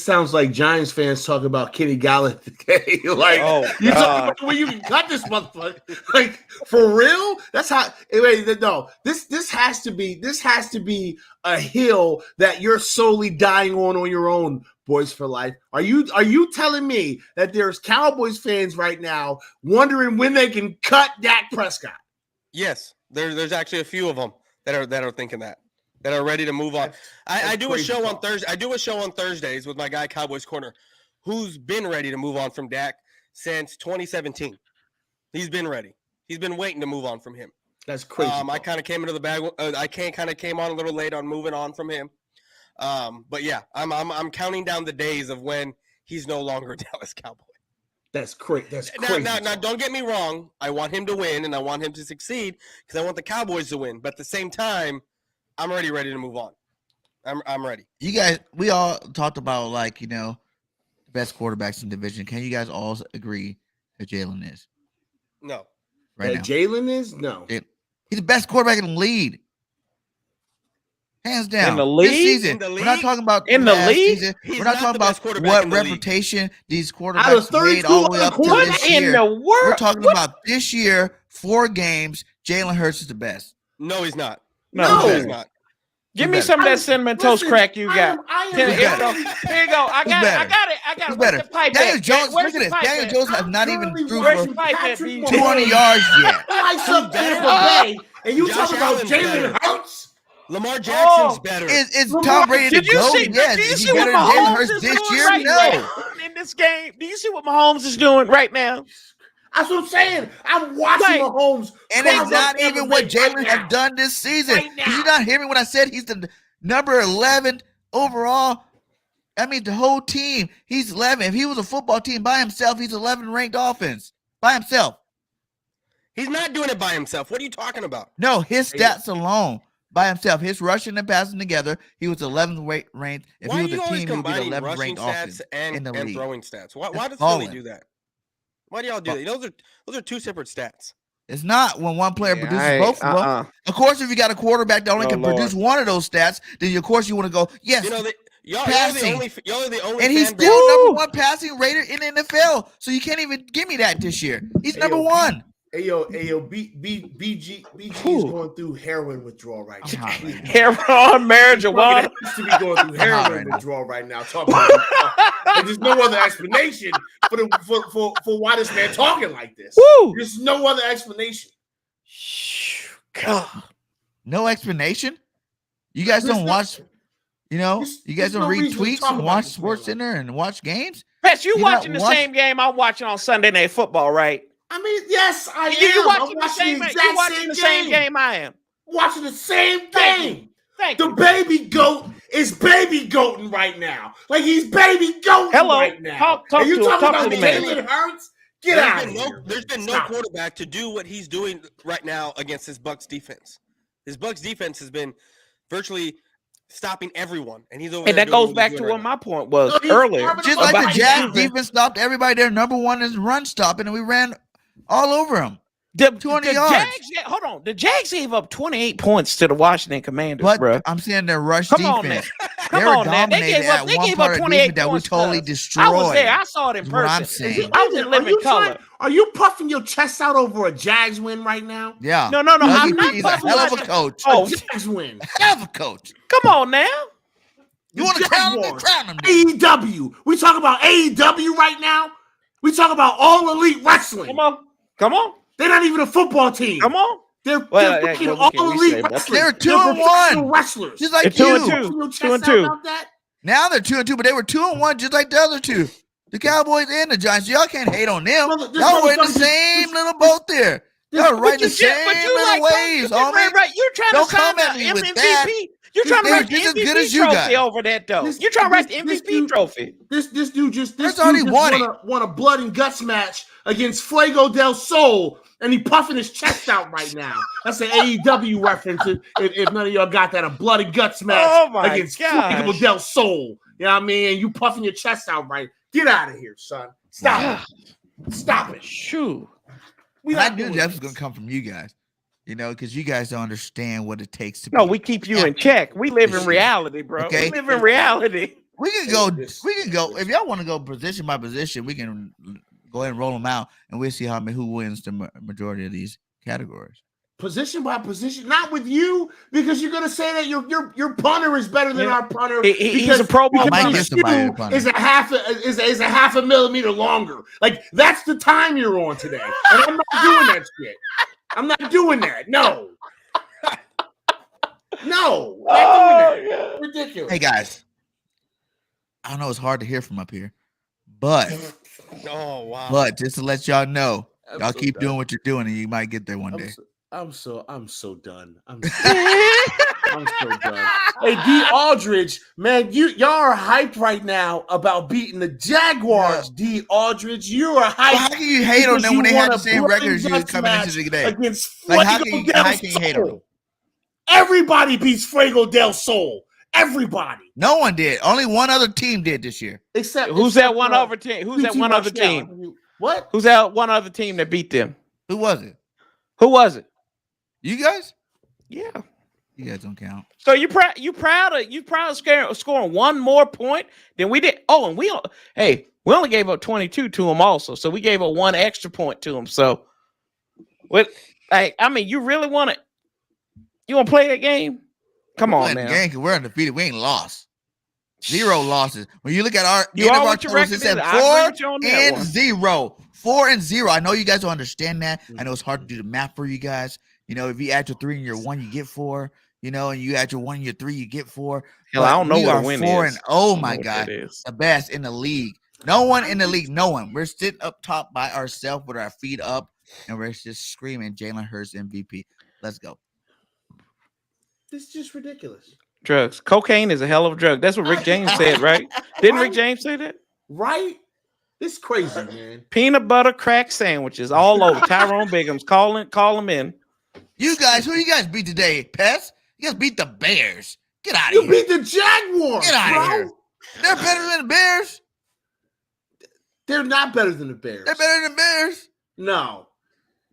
[SPEAKER 2] sounds like Giants fans talking about Kenny Galladay today. Like, you talking about when you can cut this motherfucker? Like, for real? That's how. Wait, no. This has to be a hill that you're solely dying on your own, boys for life. Are you telling me that there's Cowboys fans right now wondering when they can cut Dak Prescott?
[SPEAKER 3] Yes, there's actually a few of them that are thinking that are ready to move on. I do a show on Thursday. I do a show on Thursdays with my guy Cowboys Corner, who's been ready to move on from Dak since 2017. He's been ready. He's been waiting to move on from him.
[SPEAKER 2] That's crazy.
[SPEAKER 3] I kind of came into the bag. I kind of came on a little late on moving on from him. But yeah, I'm counting down the days of when he's no longer a Dallas Cowboy.
[SPEAKER 2] That's crazy. That's crazy.
[SPEAKER 3] Now, don't get me wrong. I want him to win and I want him to succeed because I want the Cowboys to win. But at the same time, I'm ready to move on. I'm ready.
[SPEAKER 1] You guys, we all talked about the best quarterbacks in the division. Can you guys all agree that Jalen is?
[SPEAKER 3] No.
[SPEAKER 1] Right now.
[SPEAKER 2] Jalen is? No.
[SPEAKER 1] He's the best quarterback in the league. Hands down.
[SPEAKER 4] In the league?
[SPEAKER 1] This season. We're not talking about
[SPEAKER 4] in the league.
[SPEAKER 1] Season. We're not talking about what reputation these quarterbacks made
[SPEAKER 2] all
[SPEAKER 1] the way up to this year.
[SPEAKER 4] In the world?
[SPEAKER 1] We're talking about this year, 4 games. Jalen Hurts is the best.
[SPEAKER 3] No, he's not.
[SPEAKER 4] No,
[SPEAKER 3] he's not.
[SPEAKER 4] Give me some of that cinnamon toast crack you got. Here you go. I got it.
[SPEAKER 1] Where's the pipe Daniel Jones, look at this. Daniel Jones has not even threw for 200 yards yet.
[SPEAKER 2] And you talking about Jalen Hurts?
[SPEAKER 3] Lamar Jackson's better.
[SPEAKER 1] Is Tom Brady the GOAT? Yes. Is he better than Jalen Hurts this year? No.
[SPEAKER 4] In this game, do you see what Mahomes is doing right now?
[SPEAKER 2] That's what I'm saying. I'm watching Mahomes.
[SPEAKER 1] And it's not even what Jalen has done this season. Did you not hear me when I said he's the number 11 overall? I mean, the whole team, he's 11. If he was a football team by himself, he's 11 ranked offense by himself.
[SPEAKER 3] He's not doing it by himself. What are you talking about?
[SPEAKER 1] No, his stats alone by himself, his rushing and passing together, he was 11th ranked. If he was a team, he would be the 11th ranked offense in the league.
[SPEAKER 3] And throwing stats. Why does Philly do that? Why do y'all do that? Those are 2 separate stats.
[SPEAKER 1] It's not when one player produces both of them. Of course, if you got a quarterback that only can produce one of those stats, then of course you want to go, yes,
[SPEAKER 3] y'all
[SPEAKER 1] passing.
[SPEAKER 3] Y'all are the only
[SPEAKER 1] and he's still number 1 passing rater in the NFL. So you can't even give me that this year. He's number 1.
[SPEAKER 2] Hey yo, BG is going through heroin withdrawal right now.
[SPEAKER 4] Heroin, marijuana.
[SPEAKER 2] He used to be going through heroin withdrawal right now. Talking about and there's no other explanation for why this man talking like this.
[SPEAKER 4] Woo.
[SPEAKER 2] There's no other explanation.
[SPEAKER 4] God,
[SPEAKER 1] no explanation. You guys don't watch. You guys don't read tweets and watch Sports Center and watch games.
[SPEAKER 4] Pets, you watching the same game I'm watching on Sunday Night Football, right?
[SPEAKER 2] I mean, yes, I am.
[SPEAKER 4] You watching the same game I am.
[SPEAKER 2] Watching the same game.
[SPEAKER 4] Thank
[SPEAKER 2] you. The baby goat is baby goating right now. Like he's baby goating right now.
[SPEAKER 4] Talk
[SPEAKER 2] and you
[SPEAKER 4] to
[SPEAKER 2] talking
[SPEAKER 4] him.
[SPEAKER 2] about Jalen Hurts? Get out of here.
[SPEAKER 3] There's been no quarterback to do what he's doing right now against his Bucs defense. His Bucs defense has been virtually stopping everyone, and he's over.
[SPEAKER 4] And
[SPEAKER 3] there
[SPEAKER 4] that
[SPEAKER 3] doing
[SPEAKER 4] goes back to what my point was
[SPEAKER 2] he's
[SPEAKER 4] earlier.
[SPEAKER 2] farming
[SPEAKER 1] Just
[SPEAKER 2] about
[SPEAKER 1] like the
[SPEAKER 2] that
[SPEAKER 1] Jags
[SPEAKER 2] defense.
[SPEAKER 1] defense stopped everybody. Their number one is run stopping, and we ran all over them.
[SPEAKER 4] The
[SPEAKER 1] 200 yards.
[SPEAKER 4] Jags, hold on. The Jags gave up 28 points to the Washington Commanders,
[SPEAKER 1] But
[SPEAKER 4] bro.
[SPEAKER 1] I'm saying their rush
[SPEAKER 4] Come on,
[SPEAKER 1] defense.
[SPEAKER 4] man.
[SPEAKER 1] They
[SPEAKER 4] Come
[SPEAKER 1] were
[SPEAKER 4] on, man. They
[SPEAKER 1] dominated
[SPEAKER 4] gave up.
[SPEAKER 1] at
[SPEAKER 4] They
[SPEAKER 1] one
[SPEAKER 4] gave
[SPEAKER 1] part
[SPEAKER 4] up
[SPEAKER 1] of
[SPEAKER 4] 28
[SPEAKER 1] defense that we
[SPEAKER 4] points.
[SPEAKER 1] totally
[SPEAKER 4] to us.
[SPEAKER 1] destroyed.
[SPEAKER 4] I was there. I saw it in
[SPEAKER 1] Is what I'm
[SPEAKER 4] person.
[SPEAKER 1] saying.
[SPEAKER 4] I was in living color.
[SPEAKER 2] Are you puffing your chest out over a Jags win right now?
[SPEAKER 1] Yeah.
[SPEAKER 4] No.
[SPEAKER 1] Dougie
[SPEAKER 4] I'm not
[SPEAKER 1] P is a
[SPEAKER 4] puffing
[SPEAKER 1] hell
[SPEAKER 4] my
[SPEAKER 1] of a
[SPEAKER 4] chest.
[SPEAKER 1] coach.
[SPEAKER 4] Oh,
[SPEAKER 2] A Jags win.
[SPEAKER 1] Hell of a coach.
[SPEAKER 4] come on now.
[SPEAKER 1] You want to crown him? Then
[SPEAKER 2] Jaguars.
[SPEAKER 1] crown him.
[SPEAKER 2] AEW. We talk about AEW right now. We talk about all elite wrestling.
[SPEAKER 4] Come on.
[SPEAKER 2] They're not even a football team.
[SPEAKER 4] Come on.
[SPEAKER 2] They're
[SPEAKER 4] Well,
[SPEAKER 2] fucking
[SPEAKER 4] what can
[SPEAKER 2] all
[SPEAKER 4] we say
[SPEAKER 2] elite
[SPEAKER 4] about
[SPEAKER 2] wrestlers.
[SPEAKER 1] They're 2
[SPEAKER 2] They're
[SPEAKER 1] and
[SPEAKER 2] professional
[SPEAKER 1] 1.
[SPEAKER 2] wrestlers.
[SPEAKER 1] Just like
[SPEAKER 4] They're 2
[SPEAKER 1] you.
[SPEAKER 4] and 2.
[SPEAKER 2] Puffing your chest
[SPEAKER 4] 2 and
[SPEAKER 2] out
[SPEAKER 4] 2.
[SPEAKER 2] about that?
[SPEAKER 1] Now they're 2 and 2, but they were 2 and 1, just like the other two. The Cowboys and the Giants. Y'all can't hate on them.
[SPEAKER 2] Brother, this
[SPEAKER 1] Y'all were in the
[SPEAKER 2] motherfucker-
[SPEAKER 1] same little boat there. Y'all were right in the same little waves, homie.
[SPEAKER 4] Right. You're trying
[SPEAKER 1] Don't
[SPEAKER 4] to sign
[SPEAKER 1] come at
[SPEAKER 4] the
[SPEAKER 1] me with
[SPEAKER 4] MVP.
[SPEAKER 1] that.
[SPEAKER 4] You're trying to
[SPEAKER 1] They're
[SPEAKER 4] write the
[SPEAKER 1] just as good
[SPEAKER 4] MVP
[SPEAKER 1] as you
[SPEAKER 4] trophy
[SPEAKER 1] guys.
[SPEAKER 4] over that, though.
[SPEAKER 2] This-
[SPEAKER 4] You're trying to write the
[SPEAKER 2] this
[SPEAKER 4] MVP
[SPEAKER 2] dude-
[SPEAKER 4] trophy.
[SPEAKER 2] This dude just
[SPEAKER 1] already won it.
[SPEAKER 2] won a blood and guts match against Fuego del Sol, and he puffing his chest out right now. That's an AEW reference. If none of y'all got that, a blood and guts match against Fuego del Sol. You know what I mean? And you puffing your chest out right. Get out of here, son. Stop it. Stop it.
[SPEAKER 4] Shoot.
[SPEAKER 1] I knew that was going to come from you guys. You know, because you guys don't understand what it takes to.
[SPEAKER 4] No, we keep you in check. We live in reality, bro.
[SPEAKER 1] Okay.
[SPEAKER 4] We live in reality.
[SPEAKER 1] We can go. If y'all want to go position by position, we can go ahead and roll them out, and we'll see who wins the majority of these categories.
[SPEAKER 2] Position by position, not with you, because you're gonna say that your punter is better than our punter.
[SPEAKER 4] He's a Pro Bowl punter.
[SPEAKER 2] Is a half a millimeter longer. Like that's the time you're on today, and I'm not doing that shit. I'm not doing that. No, not doing that. Ridiculous.
[SPEAKER 1] Hey guys, I know it's hard to hear from up here, but
[SPEAKER 3] Oh wow!
[SPEAKER 1] But just to let y'all know, y'all keep
[SPEAKER 2] done.
[SPEAKER 1] doing what you're doing, and you might get there one day.
[SPEAKER 2] I'm so done. I'm so done. Hey, D. Aldridge, man, y'all are hyped right now about beating the Jaguars. Yeah. D. Aldridge, you are hyped.
[SPEAKER 1] Well, how can you hate on them when they had the same records you coming into the day?
[SPEAKER 2] Against
[SPEAKER 1] like how can you hate on them?
[SPEAKER 2] Everybody beats Fuego del Sol. Everybody.
[SPEAKER 1] No one did. Only one other team did this year.
[SPEAKER 2] Except
[SPEAKER 4] that one other team? Who's that one other team?
[SPEAKER 2] What?
[SPEAKER 4] Who's that one other team that beat them?
[SPEAKER 1] Who was it?
[SPEAKER 4] Who was it?
[SPEAKER 1] You guys?
[SPEAKER 4] Yeah.
[SPEAKER 1] You guys don't count.
[SPEAKER 4] So you proud of scoring one more point than we did? Oh, and we only gave up 22 to them also. So we gave up one extra point to them. So you really want to play that game? Come on now.
[SPEAKER 1] Game, we're undefeated. We ain't lost. 0 losses. When you look at our
[SPEAKER 4] totals,
[SPEAKER 1] it said 4-0. 4-0. I know you guys don't understand that. I know it's hard to do the math for you guys. You know, if you add your 3 and your 1, you get 4. You know, and you add your 1 and your 3, you get 4.
[SPEAKER 4] Hell, I don't know what a win
[SPEAKER 1] 4
[SPEAKER 4] is.
[SPEAKER 1] And oh my God, the best in the league. No one in the league. No one. We're sitting up top by ourselves with our feet up, and we're just screaming Jalen Hurts MVP. Let's go.
[SPEAKER 2] This is just ridiculous.
[SPEAKER 4] Drugs. Cocaine is a hell of a drug. That's what Rick James said, right? Didn't Rick James say that?
[SPEAKER 2] Right? It's crazy, man.
[SPEAKER 4] Peanut butter crack sandwiches all over. Tyrone Biggums, call him in.
[SPEAKER 1] You guys, who you guys beat today, Pest? You guys beat the Bears. Get out of
[SPEAKER 2] here.
[SPEAKER 1] You
[SPEAKER 2] beat the Jaguars.
[SPEAKER 1] Get out of here. They're better than the Bears.
[SPEAKER 2] They're not better than the Bears.
[SPEAKER 1] They're better than the Bears.
[SPEAKER 2] No,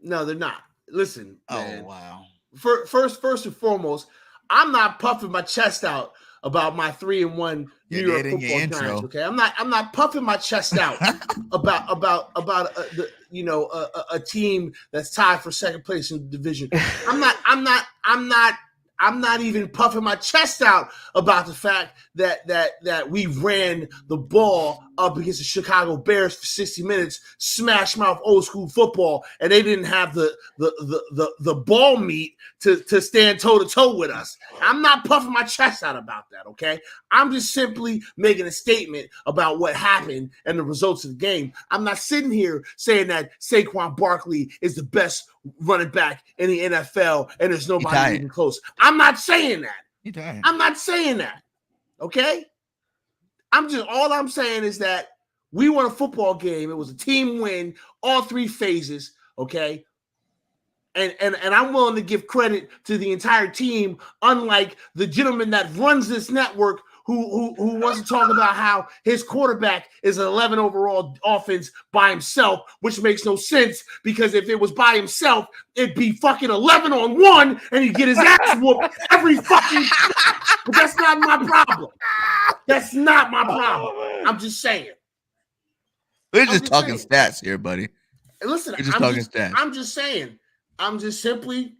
[SPEAKER 2] they're not. Listen, man.
[SPEAKER 1] Oh, wow.
[SPEAKER 2] First and foremost, I'm not puffing my chest out about my 3-1 New York Football Giants. Okay, I'm not puffing my chest out about a team that's tied for second place in the division. I'm not even puffing my chest out about the fact that we ran the ball up against the Chicago Bears for 60 minutes, smash mouth old school football, and they didn't have the ball meat to stand toe to toe with us. I'm not puffing my chest out about that, okay? I'm just simply making a statement about what happened and the results of the game. I'm not sitting here saying that Saquon Barkley is the best running back in the NFL and there's nobody even close. I'm not saying that. I'm not saying that. Okay? All I'm saying is that We won a football game. It was a team win, all three phases, okay? And I'm willing to give credit to the entire team, unlike the gentleman that runs this network who wants to talk about how his quarterback is an 11 overall offense by himself, which makes no sense because if it was by himself, it'd be fucking 11-on-1 and he'd get his ass whooped every fucking – but that's not my problem. That's not my problem. I'm just saying.
[SPEAKER 1] We're just talking stats here, buddy.
[SPEAKER 2] Listen,
[SPEAKER 1] we're just talking stats.
[SPEAKER 2] I'm just saying. I'm just simply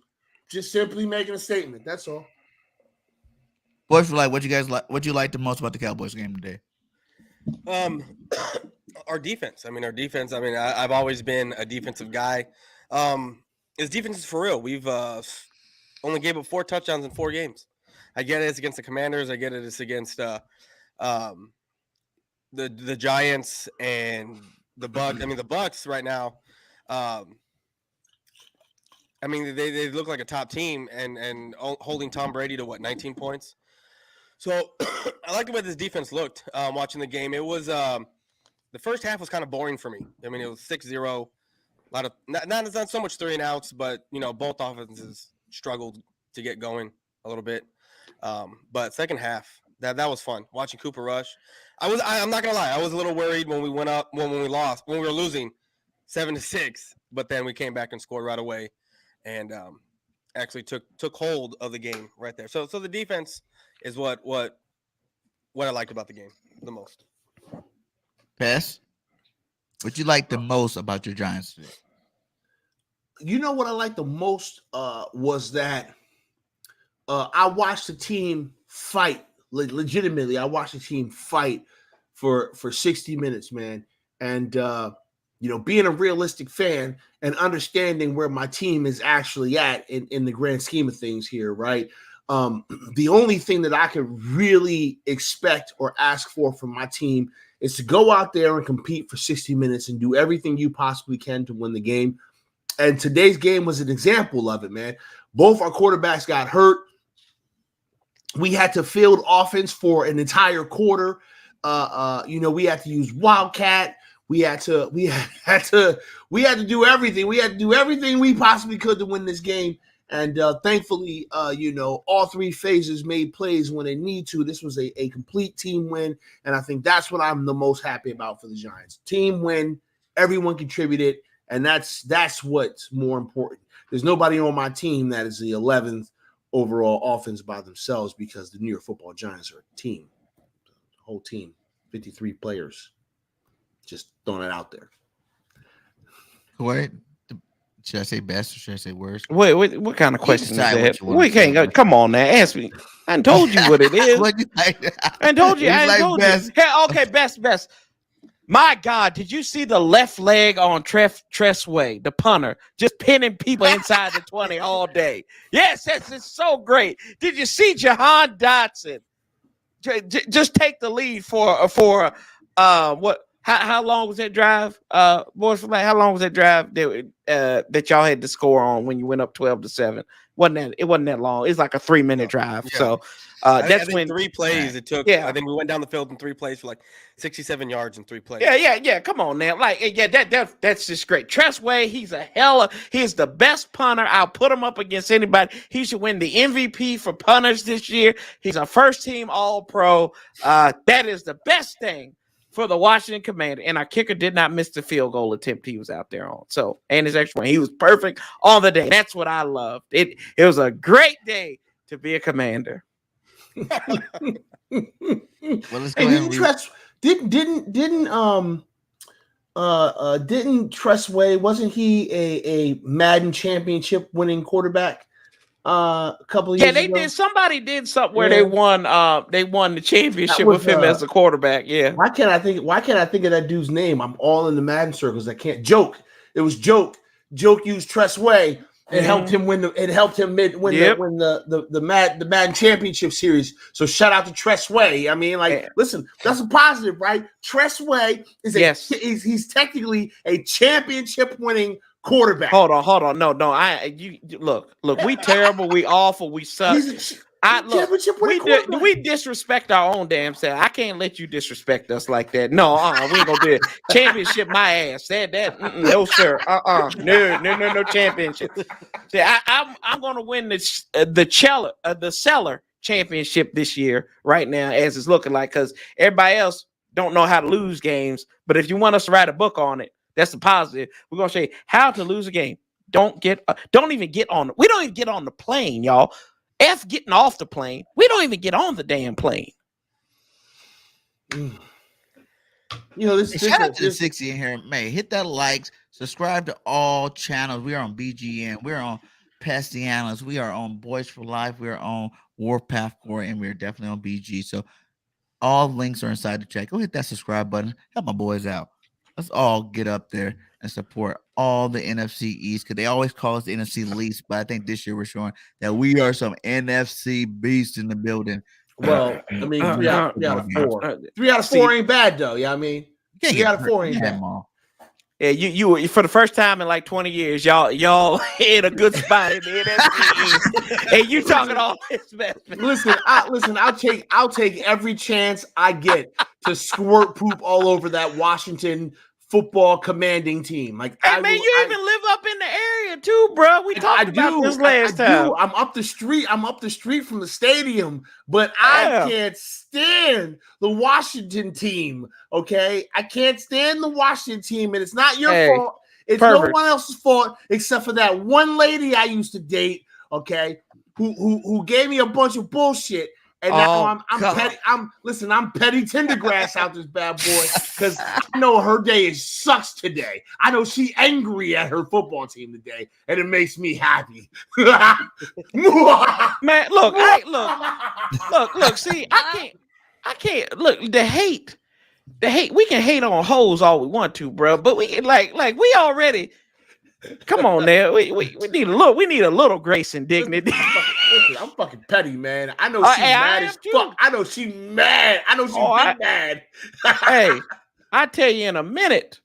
[SPEAKER 2] making a statement. That's all.
[SPEAKER 1] Boys, for like, what you like the most about the Cowboys game today?
[SPEAKER 3] Our defense. Our defense. I've always been a defensive guy. His defense is for real. We've only gave up 4 touchdowns in 4 games. I get it. It's against the Commanders. I get it. It's against the Giants and the Bucs. The Bucs right now. They look like a top team and holding Tom Brady to 19 points. So I like the way this defense looked watching the game. It was the first half was kind of boring for me. It was 6-0. A lot of not so much 3 and outs, but both offenses struggled to get going a little bit. But second half, that was fun. Watching Cooper rush. I'm not gonna lie, I was a little worried when we were losing 7-6, but then we came back and scored right away. And actually took hold of the game right there. So the defense is what I liked about the game the most.
[SPEAKER 1] Pass. What you like the most about your Giants today?
[SPEAKER 2] You know what I liked the most was that I watched the team fight. Legitimately, I watched the team fight for 60 minutes, man. And being a realistic fan and understanding where my team is actually at in the grand scheme of things here, right? The only thing that I could really expect or ask for from my team is to go out there and compete for 60 minutes and do everything you possibly can to win the game. And today's game was an example of it, man. Both our quarterbacks got hurt. We had to field offense for an entire quarter. We had to use Wildcat. We had to do everything. We had to do everything we possibly could to win this game. And thankfully, all 3 phases made plays when they need to. This was a complete team win. And I think that's what I'm the most happy about for the Giants. Team win, everyone contributed. And that's what's more important. There's nobody on my team that is the 11th overall offense by themselves because the New York Football Giants are a team. The whole team, 53 players. Just throwing it out there.
[SPEAKER 1] Wait, should I say best or should I say worst?
[SPEAKER 4] Wait, what kind of question is that? We can't go. Come on now, ask me. I done told you what it is. I told you. Best. Hey, okay, best. My God, did you see the left leg on Tressway, the punter, just pinning people inside the 20 all day? Yes, it's so great. Did you see Jahan Dotson just take the lead for what? How long was that drive, boys? How long was that drive that y'all had to score on when you went up 12-7? It wasn't that long. It's like a 3-minute drive. Yeah. So that's when
[SPEAKER 3] 3 plays it took. Yeah, I think we went down the field in 3 plays for like 67 yards in 3 plays.
[SPEAKER 2] Yeah.
[SPEAKER 4] Come on now, that's just great. Tressway, he's the best punter. I'll put him up against anybody. He should win the MVP for punters this year. He's a first team All-Pro. That is the best thing for the Washington Commander, and our kicker did not miss the field goal attempt he was out there on. So, and his extra one, he was perfect on the day. That's what I loved. It was a great day to be a Commander.
[SPEAKER 1] Well, let's go ahead.
[SPEAKER 2] Didn't Tressway, wasn't he a Madden championship winning quarterback? A couple of years ago.
[SPEAKER 4] Did. Somebody did something where they won the championship with him as a quarterback. Yeah.
[SPEAKER 2] Why can't I think of that dude's name? I'm all in the Madden circles. I can't. Joke. It was Joke. Joke used Tressway and helped him win the Madden championship series. So shout out to Tressway. Listen, that's a positive, right? Tressway is he's technically a championship winning quarterback.
[SPEAKER 4] Hold on. No. Look, we terrible, we awful, we suck. look,
[SPEAKER 2] championship winning quarterback.
[SPEAKER 4] we disrespect our own damn self. I can't let you disrespect us like that. No, we ain't gonna do it. Championship, my ass. Said that. No, sir. No championship. See, I'm gonna win the Cellar championship this year, right now, as it's looking like, because everybody else don't know how to lose games. But if you want us to write a book on it, that's the positive. We're gonna say how to lose a game. Don't even get on. We don't even get on the plane, y'all. F getting off the plane. We don't even get on the damn plane.
[SPEAKER 2] You know,
[SPEAKER 1] Shout out to the 60 in here. Man, hit that likes, subscribe to all channels. We are on BGN. We're on Past the Analyst. We are on Boys for Life. We are on Warpath Core, and we are definitely on BG. So all links are inside the chat. Go hit that subscribe button. Help my boys out. Let's all get up there and support all the NFC East, because they always call us the NFC least. But I think this year we're showing that we are some NFC beasts in the building.
[SPEAKER 2] Well, I mean, 3 out of 4. 3 out of 4 ain't bad though. Yeah, I mean, 3 out of 4 ain't bad.
[SPEAKER 4] Yeah, you for the first time in like 20 years, y'all in a good spot in the NFC. And you talking all this mess.
[SPEAKER 2] Listen, I'll take every chance I get to squirt poop all over that Washington football commanding team. Like,
[SPEAKER 4] hey, man, you even live up in the area too, bro. We talked about this last time.
[SPEAKER 2] I'm up the street. I'm up the street from the stadium, but I can't stand the Washington team. Okay, I can't stand the Washington team, and it's not your fault. It's no one else's fault except for that one lady I used to date. Okay, who gave me a bunch of bullshit. And now I'm petty. I'm petty Tendergrass out this bad boy, because I know her day sucks today. I know she angry at her football team today, and it makes me happy.
[SPEAKER 4] Man, look. See, I can't. Look, the hate. We can hate on hoes all we want to, bro. But we like we already. Come on, now. We need a little grace and dignity.
[SPEAKER 2] I'm fucking petty, man. I know she's mad as fuck. I know she's mad. I know she's mad.
[SPEAKER 4] Hey, I tell you in a minute.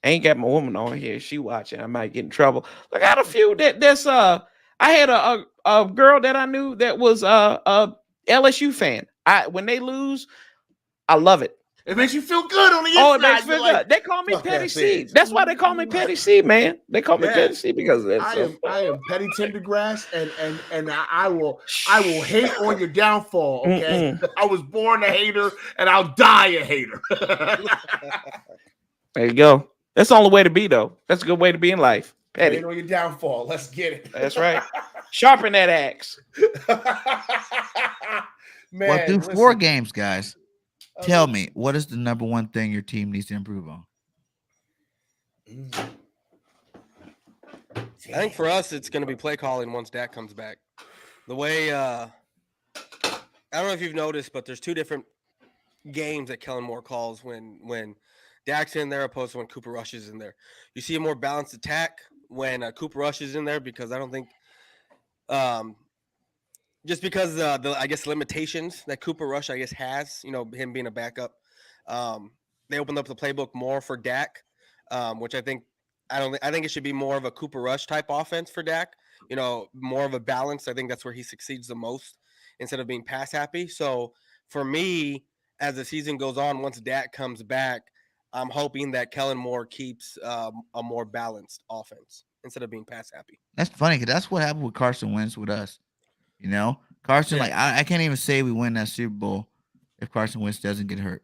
[SPEAKER 4] I ain't got my woman on here. She watching. I might get in trouble. Look, I got a few that's I had a girl that I knew that was a LSU fan. When they lose, I love it.
[SPEAKER 2] It makes you feel good on the inside.
[SPEAKER 4] Oh, it makes me feel good. They call me Petty C. That's why they call me Petty C, man. They call me Petty C because of that.
[SPEAKER 2] I am Petty Tendergrass, and I will hate on your downfall. Okay, I was born a hater, and I'll die a hater.
[SPEAKER 4] There you go. That's the only way to be, though. That's a good way to be in life. Petty.
[SPEAKER 2] Hate on your downfall. Let's get it.
[SPEAKER 4] That's right. Sharpen that axe.
[SPEAKER 1] Man, well, through 4 games, guys. Tell me, what is the number one thing your team needs to improve on?
[SPEAKER 3] I think for us, it's going to be play calling once Dak comes back. The way, I don't know if you've noticed, but there's 2 different games that Kellen Moore calls when Dak's in there opposed to when Cooper Rush is in there. You see a more balanced attack when Cooper Rush is in there, because I don't think just because the I guess limitations that Cooper Rush I guess has, him being a backup, they opened up the playbook more for Dak, which I think it should be more of a Cooper Rush type offense for Dak. More of a balance. I think that's where he succeeds the most instead of being pass happy. So for me, as the season goes on, once Dak comes back, I'm hoping that Kellen Moore keeps a more balanced offense instead of being pass happy.
[SPEAKER 1] That's funny, because that's what happened with Carson Wentz with us. Carson, I can't even say we win that Super Bowl if Carson Wentz doesn't get hurt.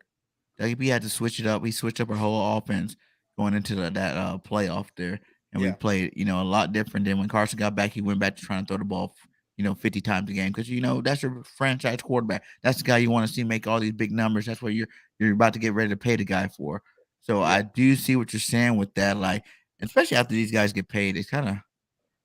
[SPEAKER 1] Like, we had to switch it up. We switched up our whole offense going into that playoff there, and we played, a lot different than when Carson got back. He went back to trying to throw the ball, 50 times a game, because that's your franchise quarterback. That's the guy you want to see make all these big numbers. That's what you're about to get ready to pay the guy for. So I do see what you're saying with that. Like, especially after these guys get paid, it's kind of.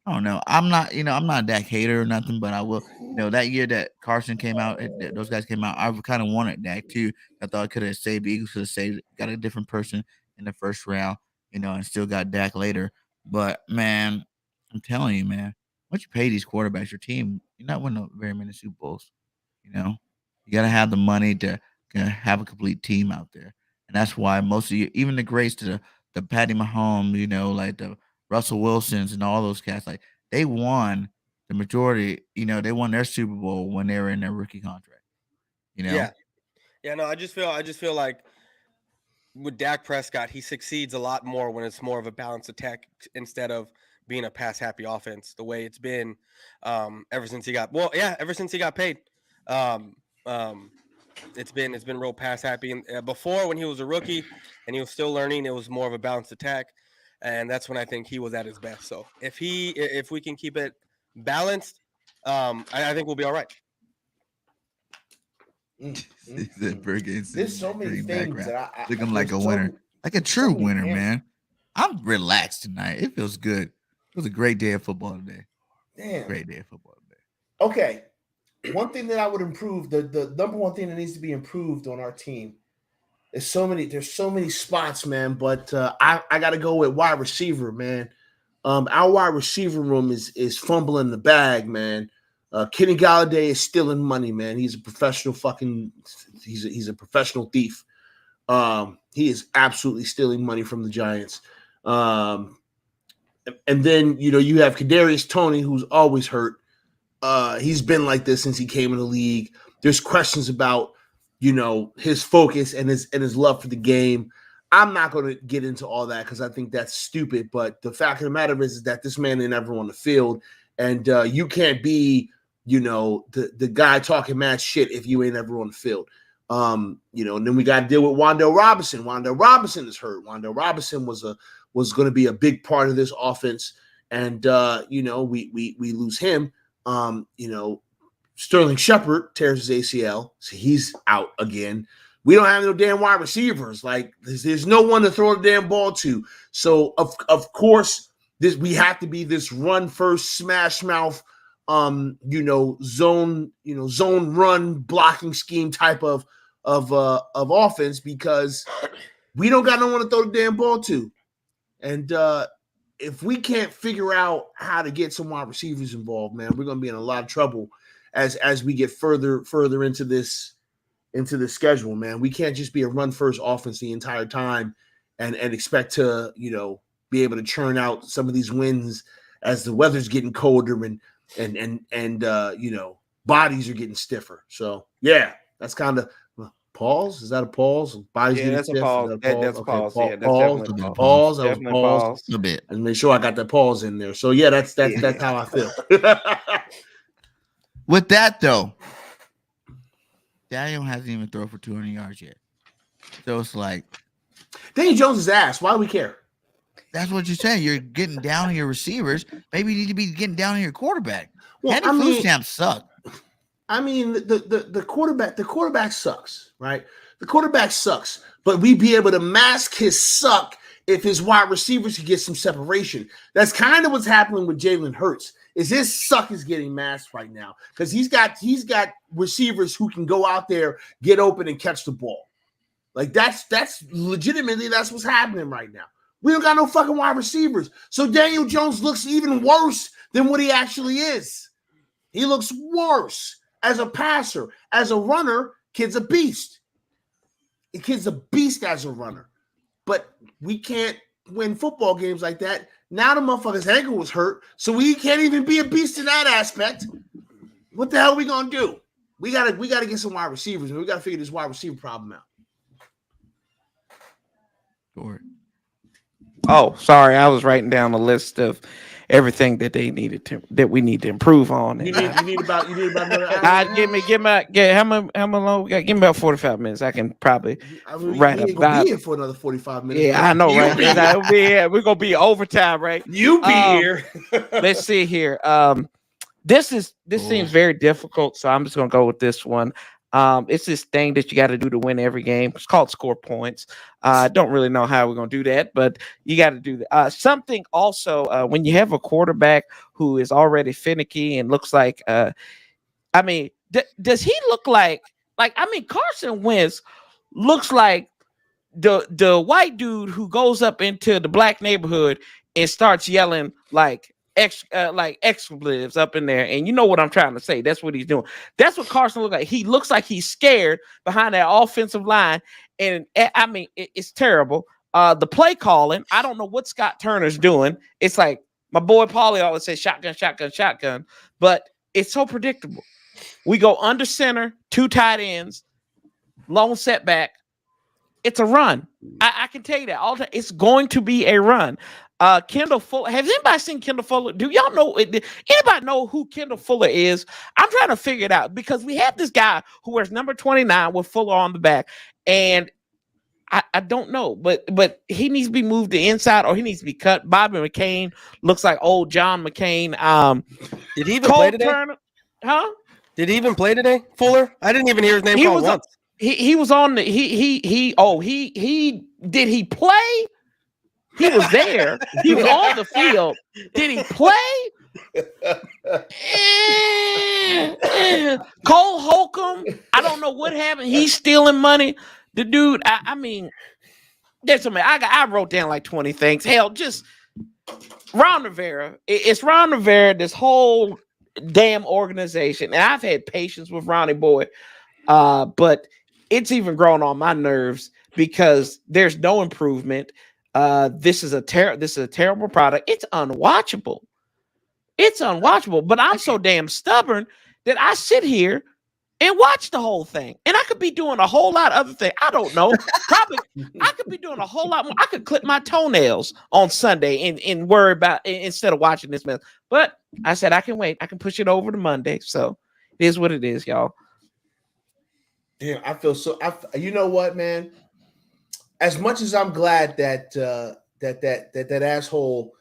[SPEAKER 1] I don't know. I'm not a Dak hater or nothing, but I will. That year that Carson came out, those guys came out, I kind of wanted Dak too. I thought I could have saved the Eagles, could have saved, got a different person in the first round, and still got Dak later. But man, I'm telling you, man, once you pay these quarterbacks, your team, you're not winning very many Super Bowls. You got to have the money to have a complete team out there, and that's why most of you, even the greats to the Patty Mahomes, like the Russell Wilsons and all those cats, like, they won the majority, they won their Super Bowl when they were in their rookie contract.
[SPEAKER 3] Yeah. No, I just feel like with Dak Prescott, he succeeds a lot more when it's more of a balanced attack instead of being a pass happy offense, the way it's been ever since he got paid. Um, it's been real pass happy. And before, when he was a rookie and he was still learning, it was more of a balanced attack, and that's when I think he was at his best. So if we can keep it balanced, I think we'll be all right.
[SPEAKER 2] There's so many things that I
[SPEAKER 1] think I'm like a winner, like a true winner, man. I'm relaxed tonight. It feels good. It was a great day of football today.
[SPEAKER 2] Damn,
[SPEAKER 1] great day of football today.
[SPEAKER 2] Okay, one thing that I would improve, the number one thing that needs to be improved on our team. There's so many spots, man. But I got to go with wide receiver, man. Our wide receiver room is fumbling the bag, man. Kenny Galladay is stealing money, man. He's a professional he's a professional thief. He is absolutely stealing money from the Giants. And then, you have Kadarius Toney, who's always hurt. He's been like this since he came in the league. There's questions about, his focus and his love for the game. I'm not going to get into all that because I think that's stupid. But the fact of the matter is that this man ain't ever on the field. And you can't be, the guy talking mad shit if you ain't ever on the field. And then we got to deal with Wan'Dale Robinson. Wan'Dale Robinson is hurt. Wan'Dale Robinson was going to be a big part of this offense. And, we lose him. Sterling Shepard tears his ACL, so he's out again. We don't have no damn wide receivers. Like there's no one to throw the damn ball to. So of course we have to be this run first, smash mouth, zone run blocking scheme type of offense because we don't got no one to throw the damn ball to. And if we can't figure out how to get some wide receivers involved, man, we're gonna be in a lot of trouble as we get further into this schedule, man. We can't just be a run first offense the entire time and expect to, be able to churn out some of these wins as the weather's getting colder and bodies are getting stiffer. So yeah, that's kind of pause. Is that a pause?
[SPEAKER 4] Bodies that's a pause. That's a pause. Yeah, that's definitely a
[SPEAKER 2] pause.
[SPEAKER 4] That was pause.
[SPEAKER 1] A bit.
[SPEAKER 2] And make sure I got that pause in there. So yeah, that's how I feel.
[SPEAKER 1] With that though, Daniel hasn't even thrown for 200 yards yet. So it's like
[SPEAKER 2] Daniel Jones is ass. Why do we care?
[SPEAKER 1] That's what you're saying. You're getting down on your receivers. Maybe you need to be getting down on your quarterback.
[SPEAKER 2] Well,
[SPEAKER 1] Henry food stamps suck.
[SPEAKER 2] I mean, the quarterback sucks, right? The quarterback sucks, but we be able to mask his suck if his wide receivers can get some separation. That's kind of what's happening with Jalen Hurts. Is his suck is getting masked right now because he's got receivers who can go out there, get open, and catch the ball. Like that's legitimately that's what's happening right now. We don't got no fucking wide receivers. So Daniel Jones looks even worse than what he actually is. He looks worse as a passer. As a runner, kid's a beast. The kid's a beast as a runner. But we can't win football games like that. Now the motherfucker's ankle was hurt, so he can't even be a beast in that aspect. What the hell are we gonna do? We gotta get some wide receivers, and we gotta figure this wide receiver problem out.
[SPEAKER 1] Sure.
[SPEAKER 4] Oh, sorry, I was writing down a list of everything that we need to improve on.
[SPEAKER 2] You need about another hour.
[SPEAKER 4] Give me how long we got? Give me about 45 minutes. I can probably write
[SPEAKER 2] about. Gonna be here for another 45 minutes.
[SPEAKER 4] Yeah, I know, right? We're gonna be overtime, right?
[SPEAKER 2] You be here.
[SPEAKER 4] Let's see here. This seems very difficult, so I'm just gonna go with this one. It's this thing that you got to do to win every game. It's called score points. I don't really know how we're going to do that, but you got to do that. Something also, when you have a quarterback who is already finicky and looks like, does he look like Carson Wentz looks like the white dude who goes up into the black neighborhood and starts yelling like expletives up in there, and you know what I'm trying to say. That's what he's doing. That's what Carson looks like. He looks like he's scared behind that offensive line, and it's terrible. The play calling, I don't know what Scott Turner's doing. It's like My boy Paulie always says shotgun, shotgun, shotgun, but it's so predictable. We go under center, 2 tight ends, long setback. It's a run. I can tell you that all the time. It's going to be a run. Kendall Fuller. Has anybody seen Kendall Fuller? Do y'all know? Anybody know who Kendall Fuller is? I'm trying to figure it out because we have this guy who wears number 29 with Fuller on the back, and I don't know, but he needs to be moved to inside or he needs to be cut. Bobby McCain looks like old John McCain.
[SPEAKER 3] Did he even play today?
[SPEAKER 4] Turner, huh?
[SPEAKER 3] Did he even play today? Fuller? I didn't even hear his name called once.
[SPEAKER 4] He was on the he did he play? He was there. He was on the field. Did he play? Cole Holcomb. I don't know what happened. He's stealing money. The dude, I mean, there's so many. I wrote down like 20 things. Hell, just Ron Rivera. It's Ron Rivera, this whole damn organization. And I've had patience with Ronnie Boy. But it's even grown on my nerves because there's no improvement. This is a terrible product. It's unwatchable. It's unwatchable. But I'm so damn stubborn that I sit here and watch the whole thing. And I could be doing a whole lot of other things. I don't know. Probably I could be doing a whole lot more. I could clip my toenails on Sunday and worry about instead of watching this mess. But I said I can wait. I can push it over to Monday. So it is what it is, y'all.
[SPEAKER 2] Damn, I feel so. You know what, man? As much as I'm glad that that asshole,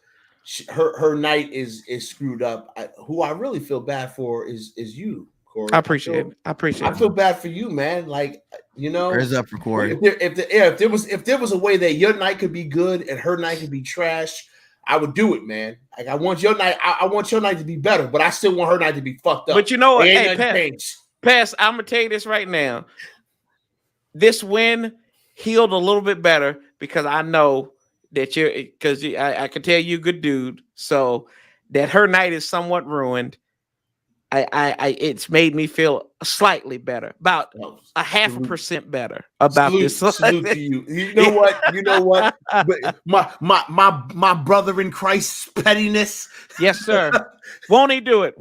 [SPEAKER 2] her night is screwed up. Who I really feel bad for is you, Corey.
[SPEAKER 4] I appreciate it. I
[SPEAKER 2] feel bad for you, man. Like, you know,
[SPEAKER 1] Prayers up for Corey.
[SPEAKER 2] If there was a way that your night could be good and her night could be trash, I would do it, man. Like, I want your night. I want your night to be better, but I still want her night to be fucked up.
[SPEAKER 4] But you know what?
[SPEAKER 2] Hey,
[SPEAKER 4] Pass, I'm gonna tell you this right now. This win healed a little bit better because I know that I can tell you're a good dude. So that her night is somewhat ruined. It's made me feel slightly better, about 0.5% better about this.
[SPEAKER 2] Salute to you. You know what? My brother in Christ's pettiness.
[SPEAKER 4] Yes, sir. Won't he do it?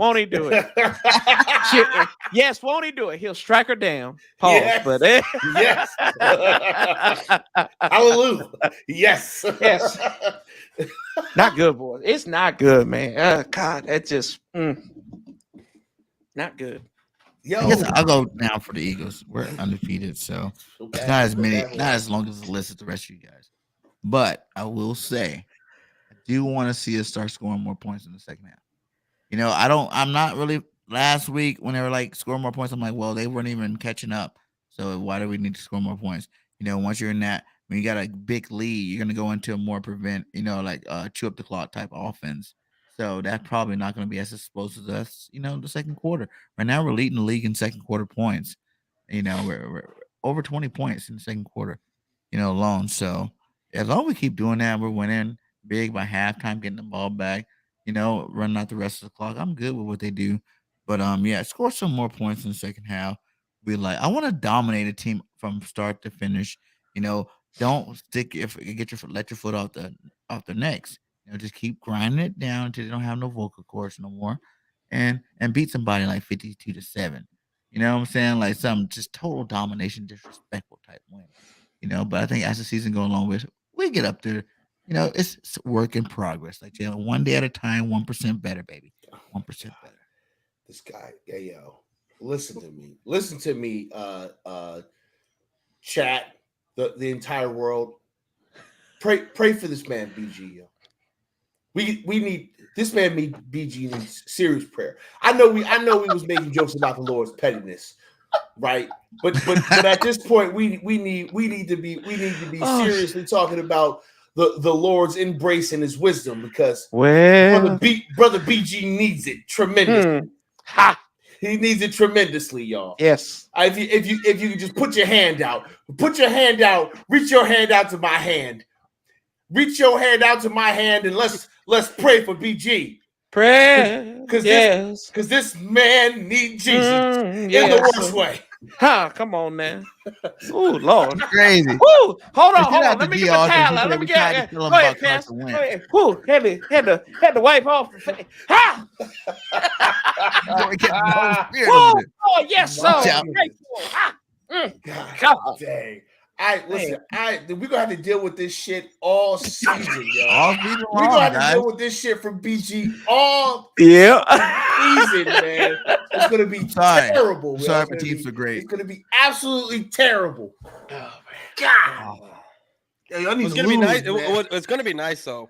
[SPEAKER 4] Yes, won't he do it? He'll strike her down. Pause.
[SPEAKER 2] Yes.
[SPEAKER 4] But
[SPEAKER 2] yes. Hallelujah. Yes.
[SPEAKER 4] Yes. Not good, boys. It's not good, man. God, that's just not good.
[SPEAKER 1] Yo, I guess I'll go now for the Eagles. We're undefeated, so it's not as long as the list as the rest of you guys. But I will say, I do want to see us start scoring more points in the second half. You know, I'm not really. Last week when they were like scoring more points, I'm like, well, they weren't even catching up. So why do we need to score more points? You know, once you're in that, when you got a big lead, you're gonna go into a more chew up the clock type offense. So that's probably not going to be as explosive as the second quarter. Right now, we're leading the league in second quarter points. You know, we're over 20 points in the second quarter, alone. So as long as we keep doing that, we're winning big by halftime, getting the ball back, running out the rest of the clock. I'm good with what they do. But score some more points in the second half. I want to dominate a team from start to finish. Don't let your foot off the necks. Just keep grinding it down until they don't have no vocal cords no more, and beat somebody like 52-7. You know what I'm saying? Like some just total domination, disrespectful type win. But I think as the season goes along we get up there. It's work in progress. Like one day at a time, 1% better, baby. 1% better.
[SPEAKER 2] This guy, listen to me, chat, the entire world. Pray for this man, BG. Yo. We need this man. BG needs serious prayer. I know we was making jokes about the Lord's pettiness, right? But at this point, we need to be seriously talking about the Lord's embrace and His wisdom, because brother BG needs it tremendously. He needs it tremendously, y'all.
[SPEAKER 4] Yes.
[SPEAKER 2] If you could just put your hand out, reach your hand out to my hand. Reach your hand out to my hand and let's pray for BG.
[SPEAKER 4] Pray,
[SPEAKER 2] because this man needs Jesus in the worst way.
[SPEAKER 4] Come on now. Oh Lord.
[SPEAKER 1] Crazy.
[SPEAKER 4] Woo! Hold
[SPEAKER 1] Shout
[SPEAKER 4] on.
[SPEAKER 1] out
[SPEAKER 4] Let
[SPEAKER 1] to
[SPEAKER 4] me
[SPEAKER 1] D.
[SPEAKER 4] get my
[SPEAKER 1] Aldridge.
[SPEAKER 4] towel
[SPEAKER 1] He
[SPEAKER 4] out.
[SPEAKER 1] said
[SPEAKER 4] Let me
[SPEAKER 1] we tried to
[SPEAKER 4] get.
[SPEAKER 1] tell him
[SPEAKER 4] Go ahead,
[SPEAKER 1] about
[SPEAKER 4] Pence.
[SPEAKER 1] Carson
[SPEAKER 4] Go
[SPEAKER 1] Wentz.
[SPEAKER 4] ahead. Woo! Had to wipe off the face. Ha!
[SPEAKER 1] Boy, catching the whole spirit over
[SPEAKER 4] Woo!
[SPEAKER 1] there.
[SPEAKER 4] Oh yes, sir.
[SPEAKER 1] Watch out.
[SPEAKER 4] Grateful. Ha!
[SPEAKER 2] God
[SPEAKER 4] God.
[SPEAKER 2] dang. Listen, we're gonna have to deal with this shit all season, yo.
[SPEAKER 1] All season
[SPEAKER 2] We're gonna
[SPEAKER 1] long,
[SPEAKER 2] have to
[SPEAKER 1] guys.
[SPEAKER 2] deal with this shit from BG all
[SPEAKER 4] Yeah.
[SPEAKER 2] season, man. It's gonna be
[SPEAKER 1] Sorry.
[SPEAKER 2] terrible, man.
[SPEAKER 1] Sorry
[SPEAKER 2] It's
[SPEAKER 1] for
[SPEAKER 2] gonna
[SPEAKER 1] teams
[SPEAKER 2] be-
[SPEAKER 1] are great.
[SPEAKER 2] It's gonna be absolutely terrible.
[SPEAKER 3] Oh, man.
[SPEAKER 2] God. Yo, y'all need
[SPEAKER 3] It's
[SPEAKER 2] to
[SPEAKER 3] gonna be
[SPEAKER 2] lose,
[SPEAKER 3] nice.
[SPEAKER 2] man.
[SPEAKER 3] It's gonna be nice though,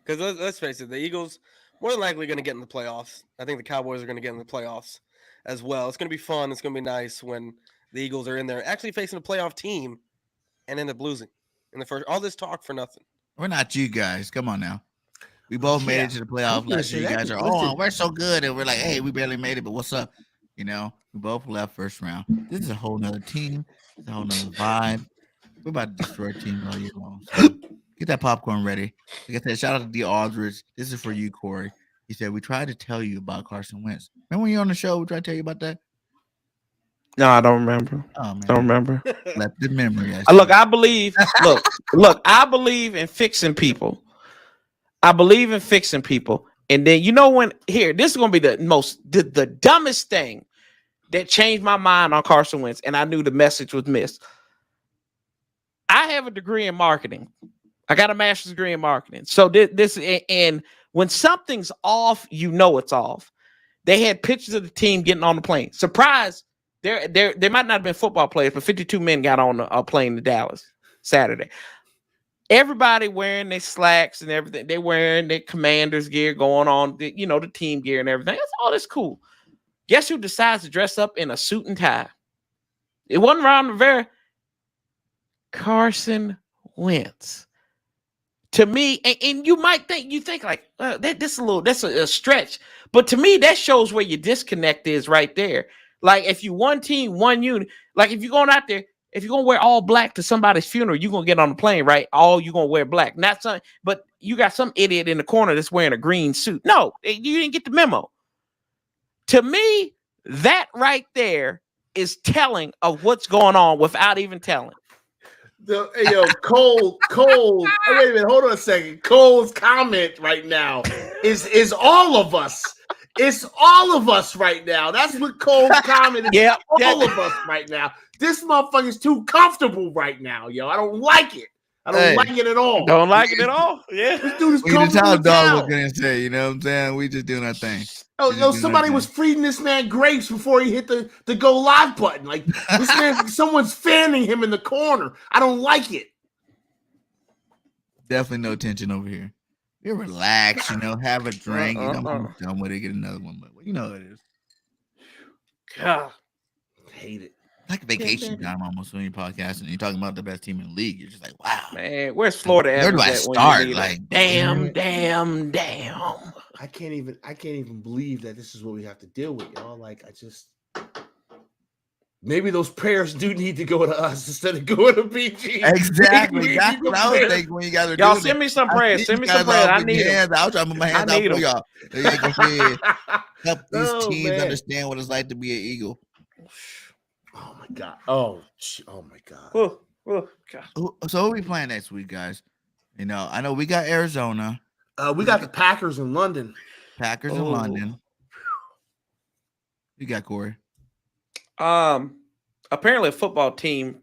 [SPEAKER 3] because let's face it, the Eagles more than likely going to get in the playoffs. I think the Cowboys are going to get in the playoffs as well. It's going to be fun. It's going to be nice when the Eagles are in there actually facing a playoff team and end up losing in the first. All this talk for nothing.
[SPEAKER 1] We're not you guys. Come on now. We both made it to the playoffs last year. You guys are, we're so good. And we're like, hey, we barely made it, but what's up? You know, we both left first round. This is a whole nother team. It's a whole nother vibe. We're about to destroy teams all year long. So get that popcorn ready. Like I said, shout out to D. Aldridge. This is for you, Corey. He said, we tried to tell you about Carson Wentz. Remember when you were on the show? We tried to tell you about that?
[SPEAKER 4] No, I don't remember.
[SPEAKER 1] Oh, man.
[SPEAKER 4] Don't remember.
[SPEAKER 1] Left the memory.
[SPEAKER 4] Look, I believe. I believe in fixing people. I believe in fixing people. And then this is gonna be the dumbest thing that changed my mind on Carson Wentz, and I knew the message was missed. I have a degree in marketing. I got a master's degree in marketing. So this and when something's off, you know it's off. They had pictures of the team getting on the plane. Surprise! There might not have been football players, but 52 men got on a plane to Dallas Saturday. Everybody wearing their slacks and everything. They wearing their commander's gear, going on the team gear and everything. That's all. That's cool. Guess who decides to dress up in a suit and tie? It wasn't Ron Rivera. Carson Wentz. To me, and you might think like that's a stretch, but to me that shows where your disconnect is right there. Like if you one team, one unit, like if you're going out there, if you're gonna wear all black to somebody's funeral, you're gonna get on the plane, right? All you're gonna wear black, not some, but you got some idiot in the corner that's wearing a green suit. No, you didn't get the memo. To me, that right there is telling of what's going on without even telling.
[SPEAKER 2] Cole. Wait a minute, hold on a second. Cole's comment right now is all of us. It's all of us right now. That's what Cole's comment is.
[SPEAKER 4] Yeah,
[SPEAKER 2] all of us right now. This motherfucker's too comfortable right now, yo. I don't like it. I don't like it at all.
[SPEAKER 4] Don't like it at all. Yeah.
[SPEAKER 2] This dude is
[SPEAKER 1] We just
[SPEAKER 2] comfortable.
[SPEAKER 1] how dog was gonna say, you know what I'm saying? We just doing our thing.
[SPEAKER 2] Somebody was feeding this man grapes before he hit the go live button. Like this man, someone's fanning him in the corner. I don't like it.
[SPEAKER 1] Definitely no tension over here. You relax, have a drink. I'm done with it. Get another one, but you know what it is.
[SPEAKER 4] God,
[SPEAKER 2] I hate it.
[SPEAKER 1] Like vacation time almost when you're podcasting and you're talking about the best team in the league. You're just like, wow,
[SPEAKER 4] man, where's Florida?
[SPEAKER 1] Where do I start? Like,
[SPEAKER 4] damn.
[SPEAKER 2] I can't even believe that this is what we have to deal with, y'all. Like, maybe those prayers do need to go to us instead of going to BG.
[SPEAKER 1] Exactly. That's what I was thinking when you guys are
[SPEAKER 4] y'all
[SPEAKER 1] doing
[SPEAKER 4] send me some prayers. Send me some
[SPEAKER 1] prayers.
[SPEAKER 4] prayers. I need them.
[SPEAKER 1] I'll try to put my hands out for y'all. Go ahead. Help these teams understand what it's like to be an Eagle.
[SPEAKER 2] Oh my God. Oh my God.
[SPEAKER 4] God.
[SPEAKER 1] So who are we playing next week, guys? I know we got Arizona.
[SPEAKER 2] We got the Packers in London.
[SPEAKER 1] Packers in London. You got Corey.
[SPEAKER 4] Apparently a football team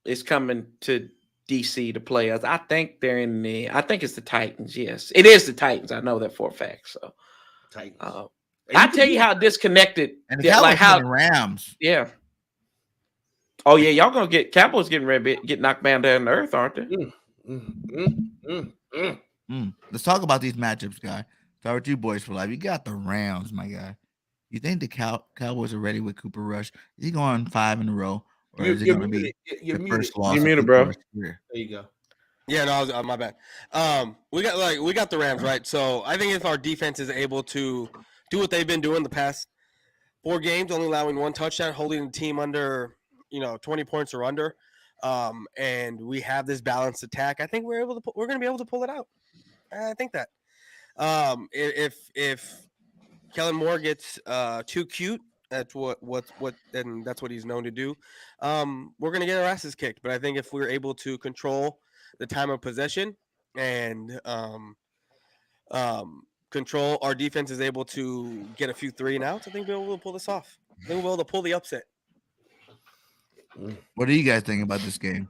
[SPEAKER 4] is coming to DC to play us. I think I think it's the Titans. Yes, it is the Titans. I know that for a fact. So
[SPEAKER 2] Titans.
[SPEAKER 4] I tell you how disconnected
[SPEAKER 1] and the Cowboys how the Rams.
[SPEAKER 4] Yeah. Oh yeah, y'all gonna get Cowboys getting ready to get knocked down to earth, aren't they?
[SPEAKER 1] Let's talk about these matchups, guy. Start with you boys for life. You got the Rams, my guy. You think the Cowboys are ready with Cooper Rush? Is he going 5 in a row, or is it going to be the first loss?
[SPEAKER 4] You're muted, bro.
[SPEAKER 2] There you go.
[SPEAKER 3] Yeah, no, my bad. We got the Rams, right? So I think if our defense is able to do what they've been doing the past 4 games, only allowing 1 touchdown, holding the team under 20 points or under, and we have this balanced attack, I think we're going to be able to pull it out. I think that if Kellen Moore gets too cute That's and that's what he's known to do. We're gonna get our asses kicked. But I think if we're able to control the time of possession and control, our defense is able to get a few 3 and outs. I think we'll be able to pull this off. I think we'll be able to pull the upset.
[SPEAKER 1] What do you guys think about this game?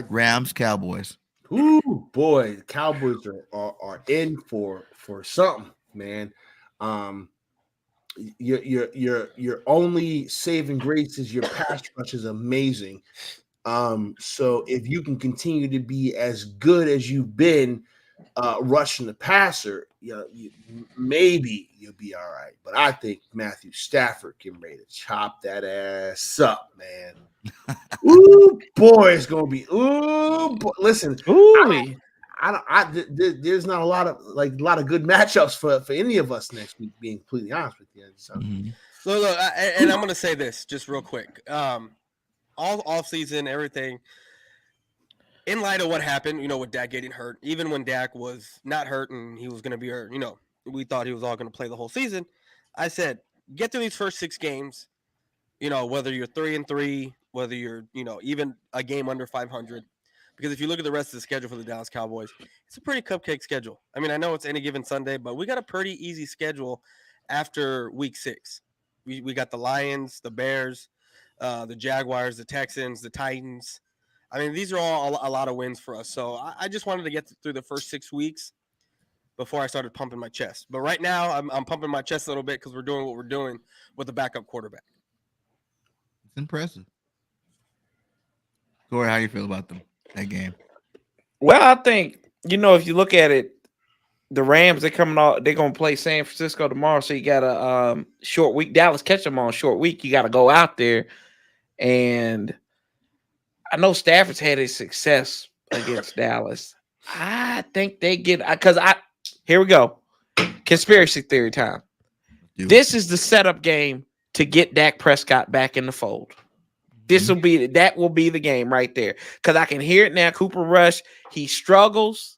[SPEAKER 1] Rams, Cowboys.
[SPEAKER 2] Ooh, boy, the Cowboys are in for something, man. Your only saving grace is your pass rush is amazing. So if you can continue to be as good as you've been rushing the passer, maybe you'll be all right. But I think Matthew Stafford getting ready to chop that ass up, man. Ooh, boy, it's gonna be. Ooh, boy. Listen.
[SPEAKER 4] Ooh.
[SPEAKER 2] There's not a lot of good matchups for any of us next week. Being completely honest with you, so.
[SPEAKER 3] Look, and I'm gonna say this just real quick. All off season, everything. In light of what happened, with Dak getting hurt, even when Dak was not hurt and he was going to be hurt, we thought he was all going to play the whole season. I said, get through these first 6 games, whether you're 3-3, whether you're, even a game under 500. Because if you look at the rest of the schedule for the Dallas Cowboys, it's a pretty cupcake schedule. I mean, I know it's any given Sunday, but we got a pretty easy schedule after week 6. We got the Lions, the Bears, the Jaguars, the Texans, the Titans. I mean, these are all a lot of wins for us. So I just wanted to get through the first 6 weeks before I started pumping my chest. But right now, I'm pumping my chest a little bit because we're doing what we're doing with the backup quarterback.
[SPEAKER 1] It's impressive. Corey, how you feel about that game?
[SPEAKER 4] Well, I think, if you look at it, the Rams, they're going to play San Francisco tomorrow. So you got a short week. Dallas catch them on a short week. You got to go out there. And I know Stafford's had his success against Dallas. I think they get here we go. Conspiracy theory time. This is the setup game to get Dak Prescott back in the fold. That will be the game right there. Because I can hear it now. Cooper Rush, he struggles.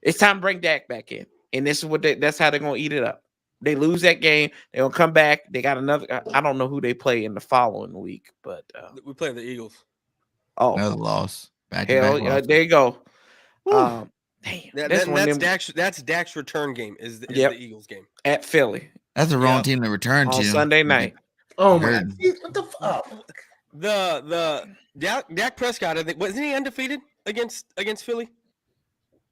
[SPEAKER 4] It's time to bring Dak back in. And this is that's how they're gonna eat it up. They lose that game, they're gonna come back. They got another. I don't know who they play in the following week, but
[SPEAKER 3] we play the Eagles.
[SPEAKER 4] Oh,
[SPEAKER 1] another loss.
[SPEAKER 4] Hell, there you go. Damn,
[SPEAKER 3] that's Dak's return game. Is the Eagles game
[SPEAKER 4] at Philly?
[SPEAKER 1] That's the wrong team to return
[SPEAKER 4] on
[SPEAKER 1] to
[SPEAKER 4] Sunday night.
[SPEAKER 2] Oh my! What the fuck?
[SPEAKER 3] The Dak Prescott, I think, wasn't he undefeated against Philly?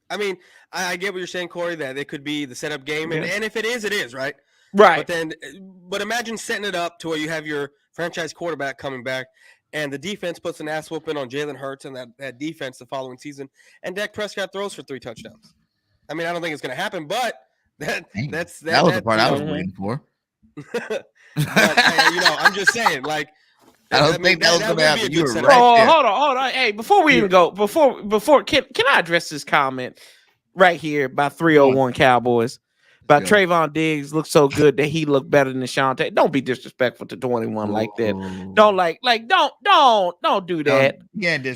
[SPEAKER 3] I mean, I get what you're saying, Corey, that it could be the setup game, and if it is, right?
[SPEAKER 4] Right.
[SPEAKER 3] But imagine setting it up to where you have your franchise quarterback coming back, and the defense puts an ass whooping on Jalen Hurts and that defense the following season, and Dak Prescott throws for 3 touchdowns. I mean, I don't think it's going to happen, but that was
[SPEAKER 1] the part I was waiting for.
[SPEAKER 3] But, I'm just saying, like.
[SPEAKER 1] I don't think that was going to happen. You were right
[SPEAKER 4] there. Hold on. Hey, before we even go, before can I address this comment right here by 301 Cowboys? About Trayvon Diggs looks so good that he looked better than Shante. Don't be disrespectful to 21 like that. Don't do that.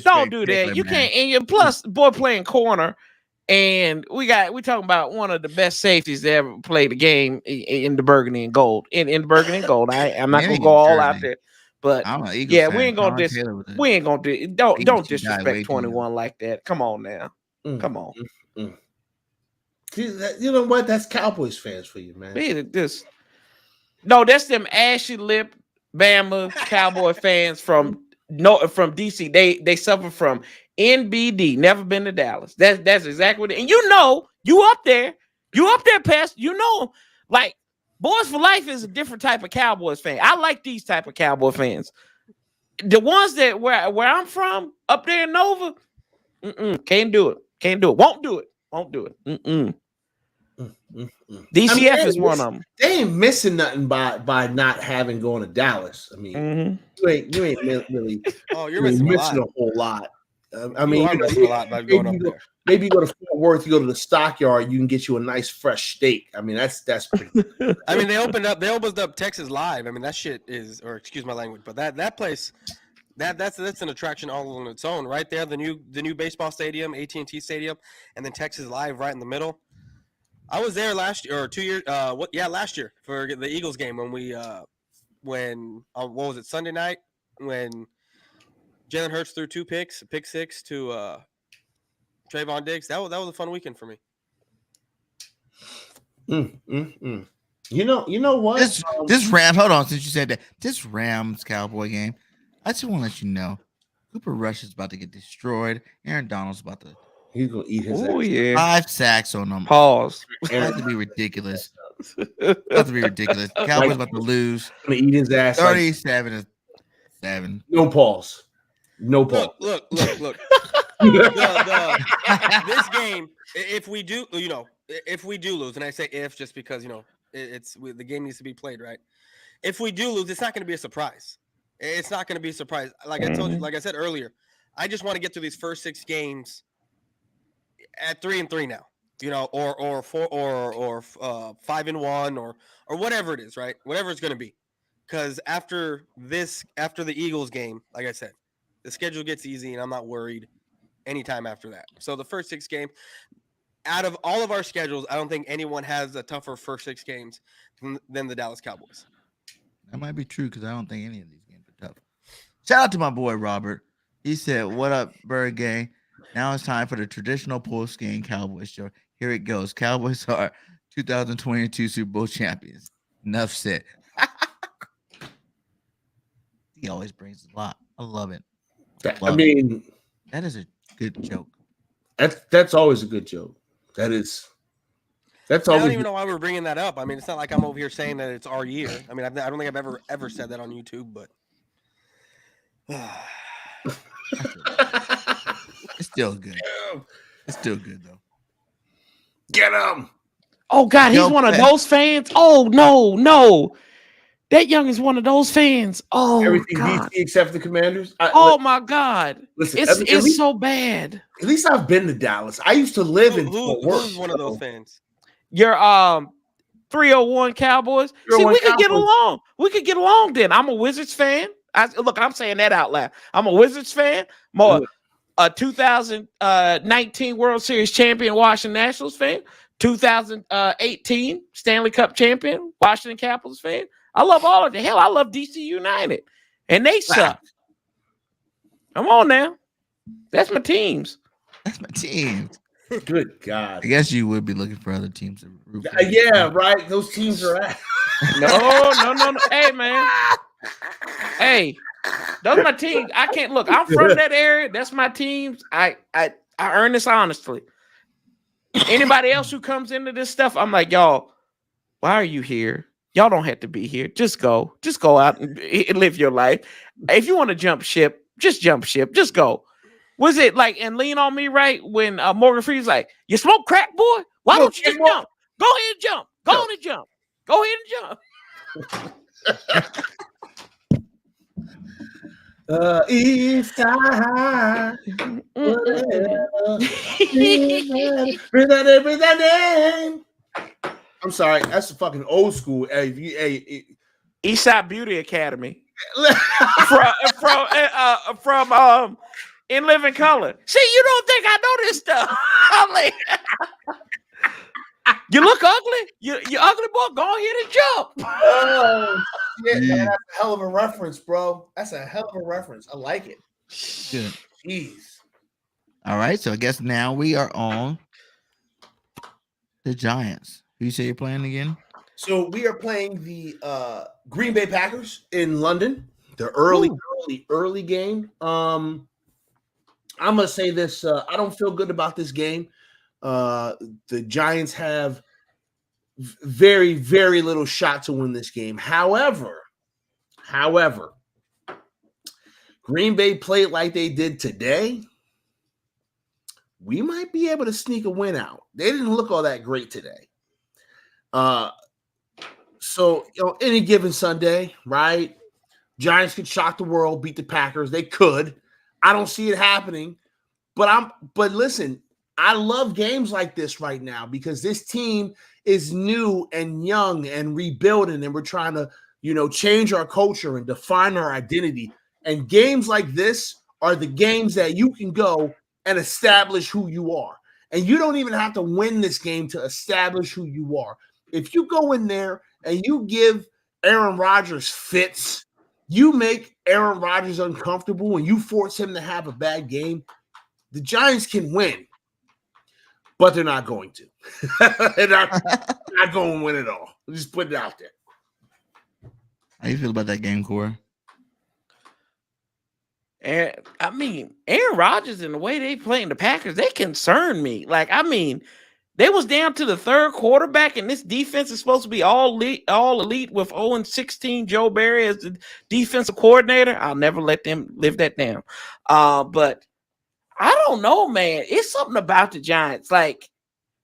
[SPEAKER 4] Don't do that. You can't. And plus, boy playing corner, and we talking about one of the best safeties to ever play the game in the burgundy and gold. In the burgundy and gold. I'm not gonna go all out there. But we ain't gonna don't disrespect 21 like that. Come on now. Come on.
[SPEAKER 2] You know what? That's Cowboys fans for you, man.
[SPEAKER 4] No, that's them ashy lip Bama Cowboy fans from DC. They suffer from NBD. Never been to Dallas. That's exactly what. And you up there, past. Like. Boys for Life is a different type of Cowboys fan. I like these type of Cowboy fans. The ones that where I'm from, up there in Nova, can't do it. Won't do it. DCF is one of them.
[SPEAKER 2] They ain't missing nothing by not having going to Dallas. I mean, you ain't really.
[SPEAKER 3] Oh, you're missing
[SPEAKER 2] a whole lot.
[SPEAKER 3] You're missing a lot by going up there.
[SPEAKER 2] Maybe you go to Fort Worth, you go to the stockyard, you can get you a nice fresh steak. I mean, that's pretty good.
[SPEAKER 3] I mean, they opened up Texas Live. I mean, that shit is, or excuse my language, but that place, that's an attraction all on its own, right there. The new baseball stadium, AT&T Stadium, and then Texas Live right in the middle. I was there last year or 2 years. Last year for the Eagles game when we what was it, Sunday night, when Jalen Hurts threw 2 picks, a pick 6 to Trayvon Diggs. That was a fun weekend for me.
[SPEAKER 2] You know what?
[SPEAKER 1] This Rams. Hold on, since you said that, this Rams Cowboy game, I just want to let you know, Cooper Rush is about to get destroyed. Aaron Donald's about to.
[SPEAKER 2] He's gonna eat his.
[SPEAKER 4] Oh yeah.
[SPEAKER 1] 5 sacks on them.
[SPEAKER 4] Pause.
[SPEAKER 1] It's about to be ridiculous. About to be ridiculous. Cowboys about to lose.
[SPEAKER 2] Gonna eat his ass.
[SPEAKER 1] 37-7.
[SPEAKER 2] No pause. No pause.
[SPEAKER 3] Look. This game, if we do lose, and I say if just because the game needs to be played right. If we do lose, it's not going to be a surprise. It's not going to be a surprise. Like I told you, like I said earlier, I just want to get through these first 6 games at 3-3 now, or 4 or 5-1 or whatever it is, right? Whatever it's going to be, because after the Eagles game, like I said, the schedule gets easy, and I'm not worried anytime after that. So the first 6 games, out of all of our schedules, I don't think anyone has a tougher first 6 games than the Dallas Cowboys.
[SPEAKER 1] That might be true because I don't think any of these games are tough. Shout out to my boy Robert. He said, "What up, Bird Gang? Now it's time for the traditional post-game Cowboys show. Here it goes. Cowboys are 2022 Super Bowl champions." Enough said. He always brings a lot. I love it. That is a good joke.
[SPEAKER 2] That's always a good joke. That's always.
[SPEAKER 3] I don't even know why we're bringing that up. I mean, it's not like I'm over here saying that it's our year. I mean, I don't think I've ever said that on YouTube, but
[SPEAKER 1] it's still good. It's still good though.
[SPEAKER 2] Get him!
[SPEAKER 4] Oh God, he's one of those fans. Oh no, that young is one of those fans. Oh,
[SPEAKER 2] everything
[SPEAKER 4] God.
[SPEAKER 2] DC except the Commanders.
[SPEAKER 4] My God,
[SPEAKER 2] listen,
[SPEAKER 4] it's so bad.
[SPEAKER 2] At least I've been to Dallas. I used to live in Fort Worth.
[SPEAKER 3] Who's one of those fans?
[SPEAKER 4] You're 301 Cowboys. 301 See, we could get along. We could get along then. I'm a Wizards fan. I'm saying that out loud. I'm a Wizards fan. More a 2019 World Series champion Washington Nationals fan. 2018 Stanley Cup champion Washington Capitals fan. I love all of them. Hell, I love DC United. And they suck. Come on now. That's my teams.
[SPEAKER 1] That's my team.
[SPEAKER 2] Good God.
[SPEAKER 1] I guess you would be looking for other teams to root for.
[SPEAKER 2] Yeah, right. Those teams are at.
[SPEAKER 4] No. Hey, man. Hey, those are my teams. I can't look. I'm from that area. That's my teams. I earn this honestly. Anybody else who comes into this stuff, I'm like, y'all, why are you here? Y'all don't have to be here. Just go. Just go out and live your life. If you want to jump ship, just jump ship. Just go. Was it like, and lean on me, right? When Morgan Freeman's like, you smoke crack, boy? Why don't you just jump? Go ahead and jump. Go on and jump. Go ahead and jump.
[SPEAKER 2] East side. Bring that name. I'm sorry, that's the fucking old school.
[SPEAKER 4] East Side Beauty Academy from In Living Color. See, you don't think I know this stuff? I'm like, you look ugly. You ugly, boy. Go ahead and jump.
[SPEAKER 2] Oh shit, man, that's a hell of a reference, bro. That's a hell of a reference. I like it.
[SPEAKER 1] Good.
[SPEAKER 2] Jeez.
[SPEAKER 1] All right, so I guess now we are on the Giants. Who you say you're playing again?
[SPEAKER 2] So we are playing the Green Bay Packers in London. The early game. I'm gonna say this. I don't feel good about this game. The Giants have very, very little shot to win this game. However, Green Bay played like they did today. We might be able to sneak a win out. They didn't look all that great today. So any given Sunday, right? Giants could shock the world, beat the Packers. They could. I don't see it happening. But listen, I love games like this right now because this team is new and young and rebuilding, and we're trying to, change our culture and define our identity. And games like this are the games that you can go and establish who you are. And you don't even have to win this game to establish who you are. If you go in there and you give Aaron Rodgers fits, you make Aaron Rodgers uncomfortable and you force him to have a bad game, the Giants can win, but they're not going to. They're not going to win at all. Just put it out there.
[SPEAKER 1] How you feel about that game, Corey?
[SPEAKER 4] And I mean, Aaron Rodgers and the way they playing the Packers, they concern me. Like, I mean, they was down to the third quarterback, and this defense is supposed to be all elite with 0-16 Joe Barry as the defensive coordinator. I'll never let them live that down. But I don't know, man. It's something about the Giants. Like,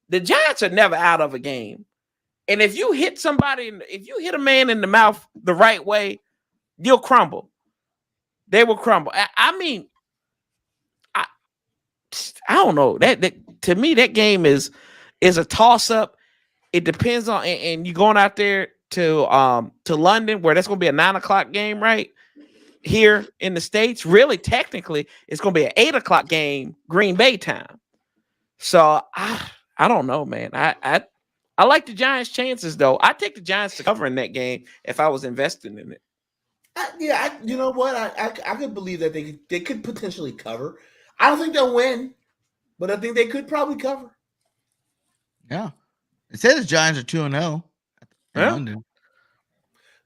[SPEAKER 4] the Giants are never out of a game. And if you hit somebody, if you hit a man in the mouth the right way, you'll crumble. They will crumble. I mean, I don't know. That to me, that game is a toss-up. It depends on, and you going out there to London, where that's going to be a 9:00 game, right? Here in the States, really, technically, it's going to be an 8:00 game, Green Bay time. So I don't know, man. I like the Giants' chances, though. I take the Giants to cover in that game if I was investing in it.
[SPEAKER 2] You know what? I could believe that they could potentially cover. I don't think they'll win, but I think they could probably cover.
[SPEAKER 1] Yeah. It says the Giants are 2-0 in London.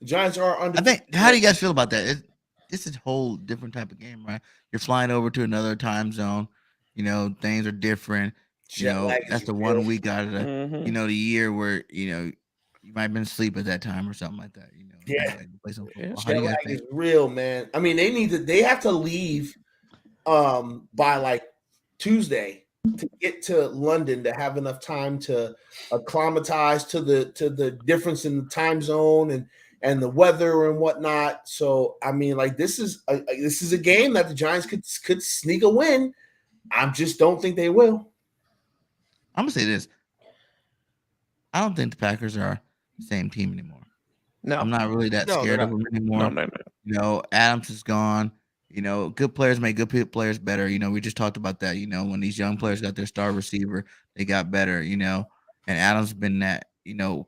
[SPEAKER 2] The Giants are under.
[SPEAKER 1] I think. How do you guys feel about that? This is a whole different type of game, right? You're flying over to another time zone. You know, things are different. You know, that's the 1 week out of the the year where you might have been asleep at that time or something like that.
[SPEAKER 2] Yeah.
[SPEAKER 1] Play some football.
[SPEAKER 2] Jet lag is real, man. I mean, they have to leave by like Tuesday to get to London to have enough time to acclimatize to the difference in the time zone and the weather and whatnot. So I mean, like this is a game that the Giants could sneak a win. I just don't think they will.
[SPEAKER 1] I'm gonna say this. I don't think the Packers are the same team anymore.
[SPEAKER 4] No,
[SPEAKER 1] I'm not really that scared of them anymore.
[SPEAKER 4] No.
[SPEAKER 1] Adams is gone. Good players make good players better. We just talked about that. When these young players got their star receiver, they got better. And Adams been that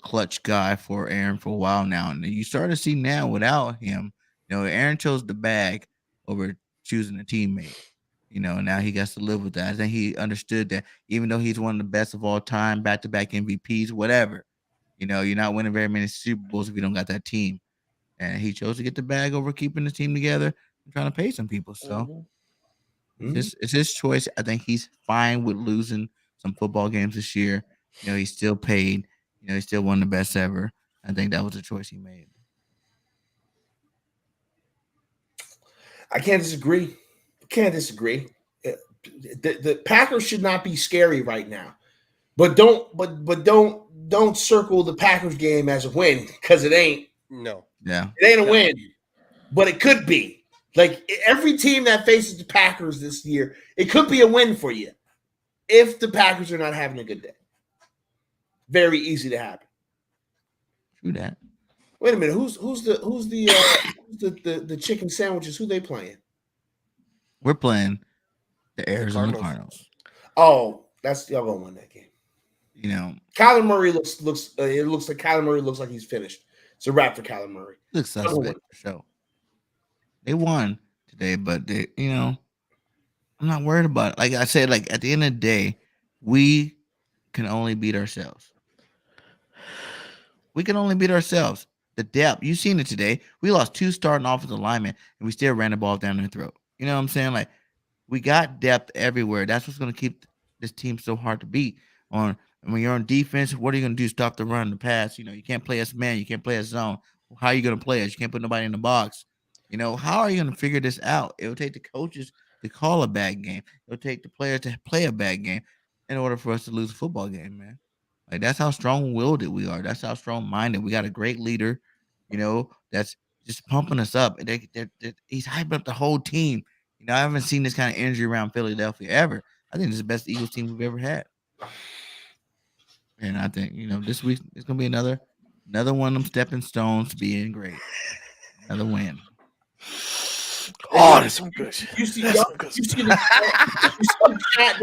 [SPEAKER 1] clutch guy for Aaron for a while now, and you start to see now without him, Aaron chose the bag over choosing a teammate. Now he gets to live with that. I think he understood that even though he's one of the best of all time, back-to-back MVPs, whatever, you're not winning very many Super Bowls if you don't got that team. And he chose to get the bag over keeping the team together and trying to pay some people. So it's his choice. I think he's fine with losing some football games this year. He's still paid. He's still one of the best ever. I think that was the choice he made.
[SPEAKER 2] I can't disagree. The Packers should not be scary right now, but don't circle the Packers game as a win because it ain't.
[SPEAKER 3] No,
[SPEAKER 1] yeah,
[SPEAKER 2] it ain't a win, but it could be. Like every team that faces the Packers this year, it could be a win for you if the Packers are not having a good day. Very easy to happen.
[SPEAKER 1] True that.
[SPEAKER 2] Wait a minute, who's the chicken sandwiches? Who they playing?
[SPEAKER 1] We're playing the Arizona Cardinals.
[SPEAKER 2] Oh, that's y'all gonna win that game.
[SPEAKER 1] Kyler
[SPEAKER 2] Murray looks like Kyler Murray looks like he's finished. It's a wrap for Kyler Murray.
[SPEAKER 1] Looks suspect for sure. They won today, but I'm not worried about it. Like I said, like at the end of the day, we can only beat ourselves. We can only beat ourselves. The depth, you've seen it today. We lost 2 starting offensive linemen, and we still ran the ball down their throat. You know what I'm saying? Like, we got depth everywhere. That's what's going to keep this team so hard to beat. When you're on defense, what are you going to do? Stop the run, the pass. You can't play as man. You can't play as zone. How are you going to play us? You can't put nobody in the box. How are you going to figure this out? It will take the coaches to call a bad game. It will take the players to play a bad game in order for us to lose a football game, man. Like, that's how strong-willed we are. That's how strong-minded. We got a great leader, that's just pumping us up. He's hyping up the whole team. I haven't seen this kind of energy around Philadelphia ever. I think this is the best Eagles team we've ever had. And I think, this week it's going to be another one of them stepping stones to being great. Another win.
[SPEAKER 4] Oh, that's some good shit.
[SPEAKER 2] You see,
[SPEAKER 4] That's
[SPEAKER 2] y'all,
[SPEAKER 4] some good
[SPEAKER 2] you
[SPEAKER 4] stuff.
[SPEAKER 2] see the chat.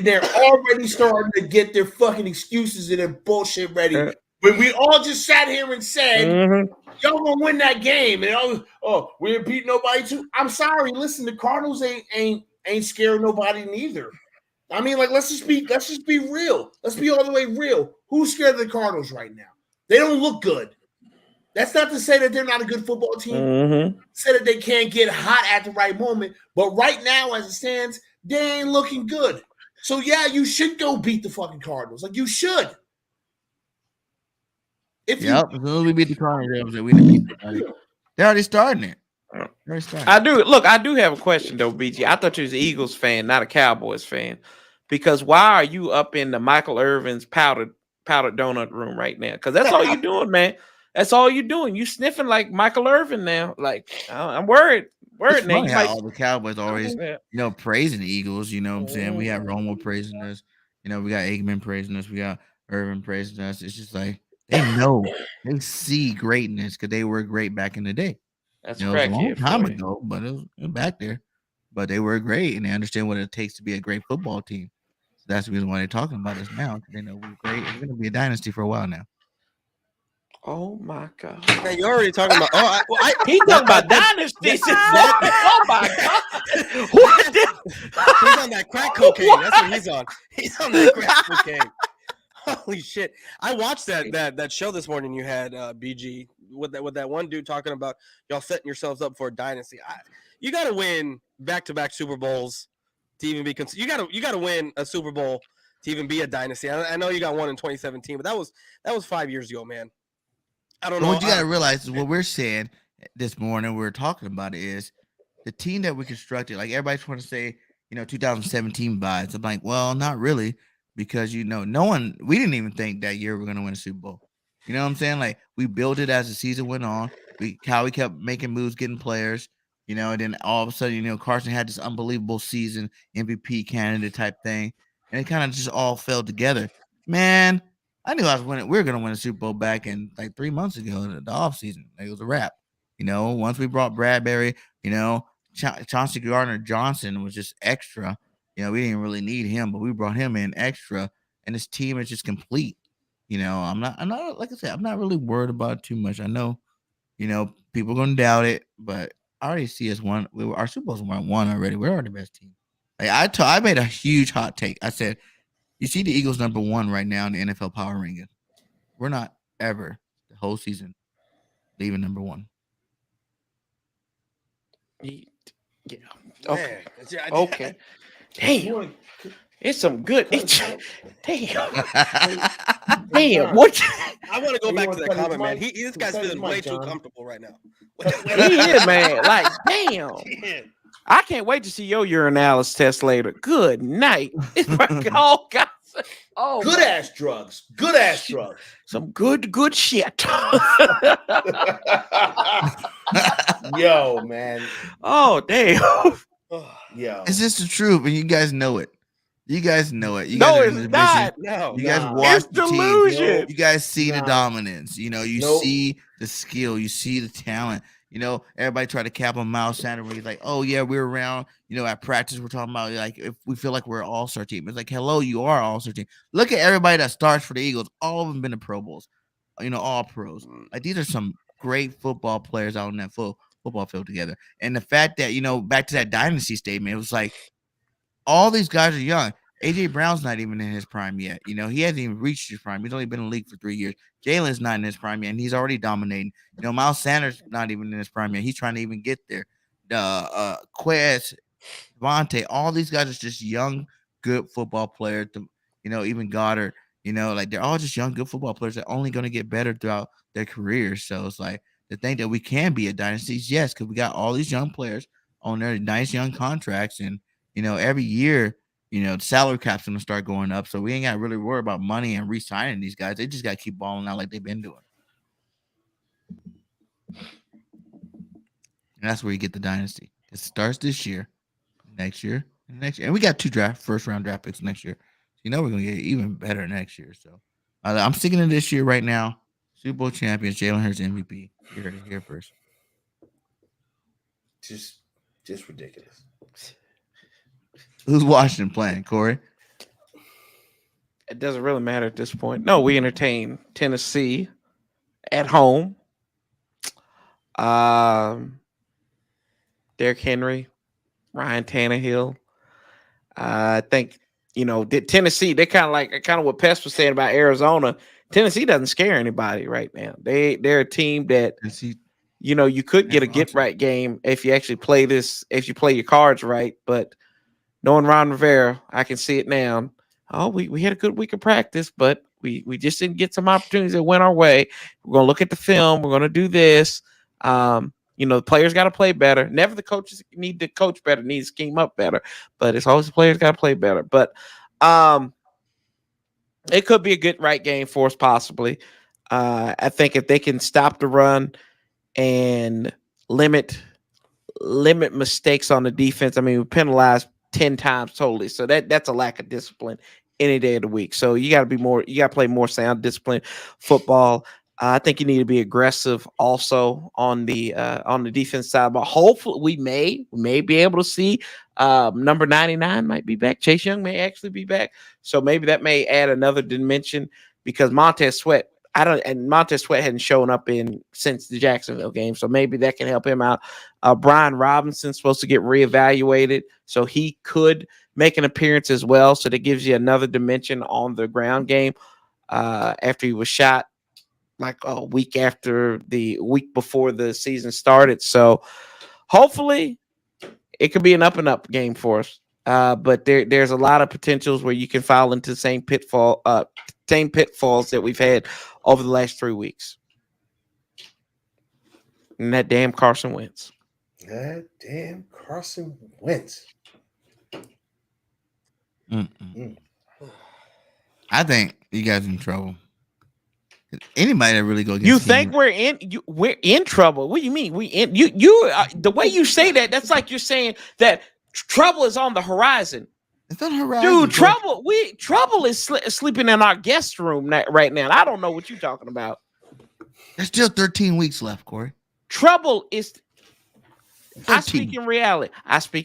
[SPEAKER 2] They're already starting to get their fucking excuses and their bullshit ready. When we all just sat here and said, y'all gonna win that game, and we didn't beat nobody too. I'm sorry. Listen, the Cardinals ain't scared nobody neither. I mean, like, let's just be real. Let's be all the way real. Who's scared of the Cardinals right now? They don't look good. That's not to say that they're not a good football team. Say that they can't get hot at the right moment. But right now, as it stands, they ain't looking good. So yeah, you should go beat the fucking Cardinals. Like, you should.
[SPEAKER 1] As soon as we beat the Cardinals, we didn't beat anybody. They're already starting it.
[SPEAKER 4] I do have a question though, BG. I thought you was an Eagles fan, not a Cowboys fan. Because why are you up in the Michael Irvin's powdered donut room right now? Because that's all you're doing, man. That's all you're doing. You sniffing like Michael Irvin now. Like, I'm worried.
[SPEAKER 1] It's
[SPEAKER 4] Now.
[SPEAKER 1] funny
[SPEAKER 4] You
[SPEAKER 1] how
[SPEAKER 4] might,
[SPEAKER 1] all the Cowboys always, praising the Eagles. You know what I'm saying? We have Romo praising us. We got Aikman praising us. We got Irvin praising us. It's just like they know, they see greatness because they were great back in the day.
[SPEAKER 4] That's
[SPEAKER 1] it was a long
[SPEAKER 4] crackhead
[SPEAKER 1] time
[SPEAKER 4] for you.
[SPEAKER 1] ago, but it was back there. But they were great, and they understand what it takes to be a great football team. So that's the reason why they're talking about us now. Because they know we're great. We're going to be a dynasty for a while now.
[SPEAKER 4] Oh my God!
[SPEAKER 3] Now you're already talking about.
[SPEAKER 4] He talking about dynasty. Oh my God! What?
[SPEAKER 3] He's on that crack cocaine. That's what he's on. He's on that crack cocaine. Holy shit! I watched that show this morning. You had BG with that one dude talking about y'all setting yourselves up for a dynasty. You got to win back-to-back Super Bowls to even be considered. You got to win a Super Bowl to even be a dynasty. I know you got one in 2017, but that was 5 years ago, man. I don't know.
[SPEAKER 1] What you got to realize is what we're saying this morning. We're talking about is the team that we constructed. Like everybody's trying to say, 2017 vibes. I'm like, well, not really, because no one. We didn't even think that year we're gonna win a Super Bowl. You know what I'm saying? Like we built it as the season went on. Howie kept making moves, getting players. And then all of a sudden, Carson had this unbelievable season, MVP candidate type thing, and it kind of just all fell together. Man, I knew we were going to win a Super Bowl back in like 3 months ago, the offseason. Like, it was a wrap. Once we brought Bradbury, Chauncey Gardner-Johnson was just extra. We didn't really need him, but we brought him in extra, and this team is just complete. I'm not like I said, I'm not really worried about it too much. I know, people are going to doubt it, but I already see us one. Our Super Bowls won already. We're already the best team. Like I made a huge hot take. I said, you see the Eagles number 1 right now in the NFL power ranking. We're not ever the whole season leaving number 1.
[SPEAKER 4] Yeah. Okay. Okay. Damn. It's some good. Damn. Damn. What?
[SPEAKER 3] I want to go back to that comment, man. This guy's feeling way too comfortable right now.
[SPEAKER 4] He is, man. Like, damn. I can't wait to see your urinalysis test later. Good night. Oh, God. Oh,
[SPEAKER 2] good ass drugs. Good ass drugs.
[SPEAKER 4] Some good shit.
[SPEAKER 2] Yo, man.
[SPEAKER 4] Oh, damn.
[SPEAKER 2] Yo.
[SPEAKER 1] It's just the truth, and you guys know it. You guys know it. You
[SPEAKER 4] no,
[SPEAKER 1] guys
[SPEAKER 4] it's not.
[SPEAKER 1] No, you guys watch the
[SPEAKER 4] delusion.
[SPEAKER 1] Team. You guys see the dominance. You see the skill. You see the talent. Everybody try to cap on Miles Sanders when he's like, oh, yeah, we're around. At practice, we're talking about, like, if we feel like we're an all-star team. It's like, hello, you are an all-star team. Look at everybody that starts for the Eagles. All of them been to Pro Bowls. All pros. Like, these are some great football players out in that football field together. And the fact that, back to that dynasty statement, it was like, all these guys are young. A.J. Brown's not even in his prime yet. He hasn't even reached his prime. He's only been in the league for 3 years. Jalen's not in his prime yet, and he's already dominating. Miles Sanders not even in his prime yet. He's trying to even get there. Quez, Devontae, all these guys are just young, good football players. Even Goddard, like they're all just young, good football players that are only going to get better throughout their careers. So it's like to think that we can be a dynasty, yes, because we got all these young players on their nice young contracts, and every year, the salary cap's gonna start going up, so we ain't got to really worry about money and re-signing these guys. They just got to keep balling out like they've been doing. And that's where you get the dynasty. It starts this year, next year, and we got 2 first-round draft picks next year. So we're gonna get even better next year. So I'm sticking to this year right now. Super Bowl champions, Jalen Hurts MVP. You heard it here first.
[SPEAKER 2] Just Just ridiculous.
[SPEAKER 1] Who's Washington playing, Corey?
[SPEAKER 4] It doesn't really matter at this point. No, we entertain Tennessee at home. Derrick Henry, Ryan Tannehill. I think Tennessee. They're kind of what Pest was saying about Arizona. Tennessee doesn't scare anybody right now. They're a team that you could get a get right game if you actually play this. If you play your cards right, but knowing Ron Rivera, I can see it now. Oh, we had a good week of practice, but we just didn't get some opportunities that went our way. We're gonna look at the film. We're gonna do this. The players got to play better. Never the coaches need to coach better, need to scheme up better. But it's always the players got to play better. But it could be a good right game for us, possibly. I think if they can stop the run and limit mistakes on the defense. I mean, we penalized 10 times totally. So that's a lack of discipline any day of the week. So you got to play more sound discipline football. I think you need to be aggressive also on the defense side. But hopefully we may be able to see number 99 might be back. Chase Young may actually be back. So maybe that may add another dimension because Montez Sweat hadn't shown up since the Jacksonville game. So maybe that can help him out. Brian Robinson's supposed to get reevaluated. So he could make an appearance as well. So that gives you another dimension on the ground game after he was shot like a week before the season started. So hopefully it could be an up and up game for us. But there's a lot of potentials where you can fall into the same pitfalls that we've had over the last 3 weeks. And that damn Carson Wentz.
[SPEAKER 2] That damn Carson Wentz.
[SPEAKER 1] I think you guys are in trouble. Anybody that really go against
[SPEAKER 4] you think we're in trouble? What do you mean? The way you say that, that's like you're saying that trouble is on the horizon.
[SPEAKER 1] It's on the horizon,
[SPEAKER 4] dude. Trouble is sleeping in our guest room right now. I don't know what you're talking about.
[SPEAKER 1] There's still 13 weeks left, Corey.
[SPEAKER 4] Trouble is.
[SPEAKER 1] 13.
[SPEAKER 4] I speak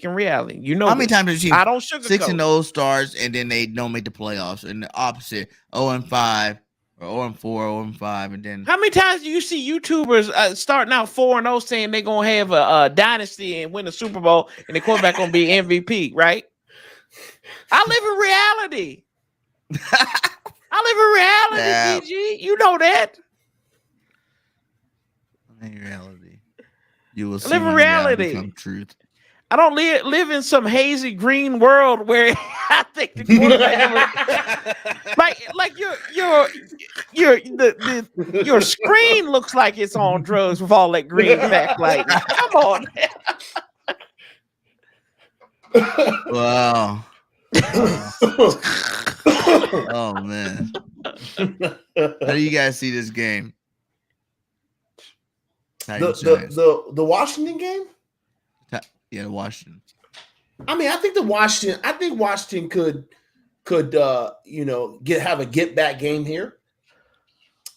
[SPEAKER 4] in reality. You know
[SPEAKER 1] how many times have you
[SPEAKER 4] I don't sugarcoat.
[SPEAKER 1] 6-0 starts and then they don't make the playoffs, and the opposite 0-5 or 0-4, 0-5, and then
[SPEAKER 4] how many times do you see YouTubers starting out 4-0 saying they're gonna have a dynasty and win the Super Bowl and the quarterback gonna be MVP, right? I live in reality.
[SPEAKER 1] Yeah.
[SPEAKER 4] DG. You know that.
[SPEAKER 1] In reality, you will see
[SPEAKER 4] live in reality.
[SPEAKER 1] Become truth.
[SPEAKER 4] I don't live in some hazy green world where I think the quarterback like your screen looks like it's on drugs with all that green backlight. Come on.
[SPEAKER 1] Wow. Oh man. How do you guys see this game?
[SPEAKER 2] The Washington game?
[SPEAKER 1] Yeah, Washington.
[SPEAKER 2] I mean, I think Washington could have a get back game here.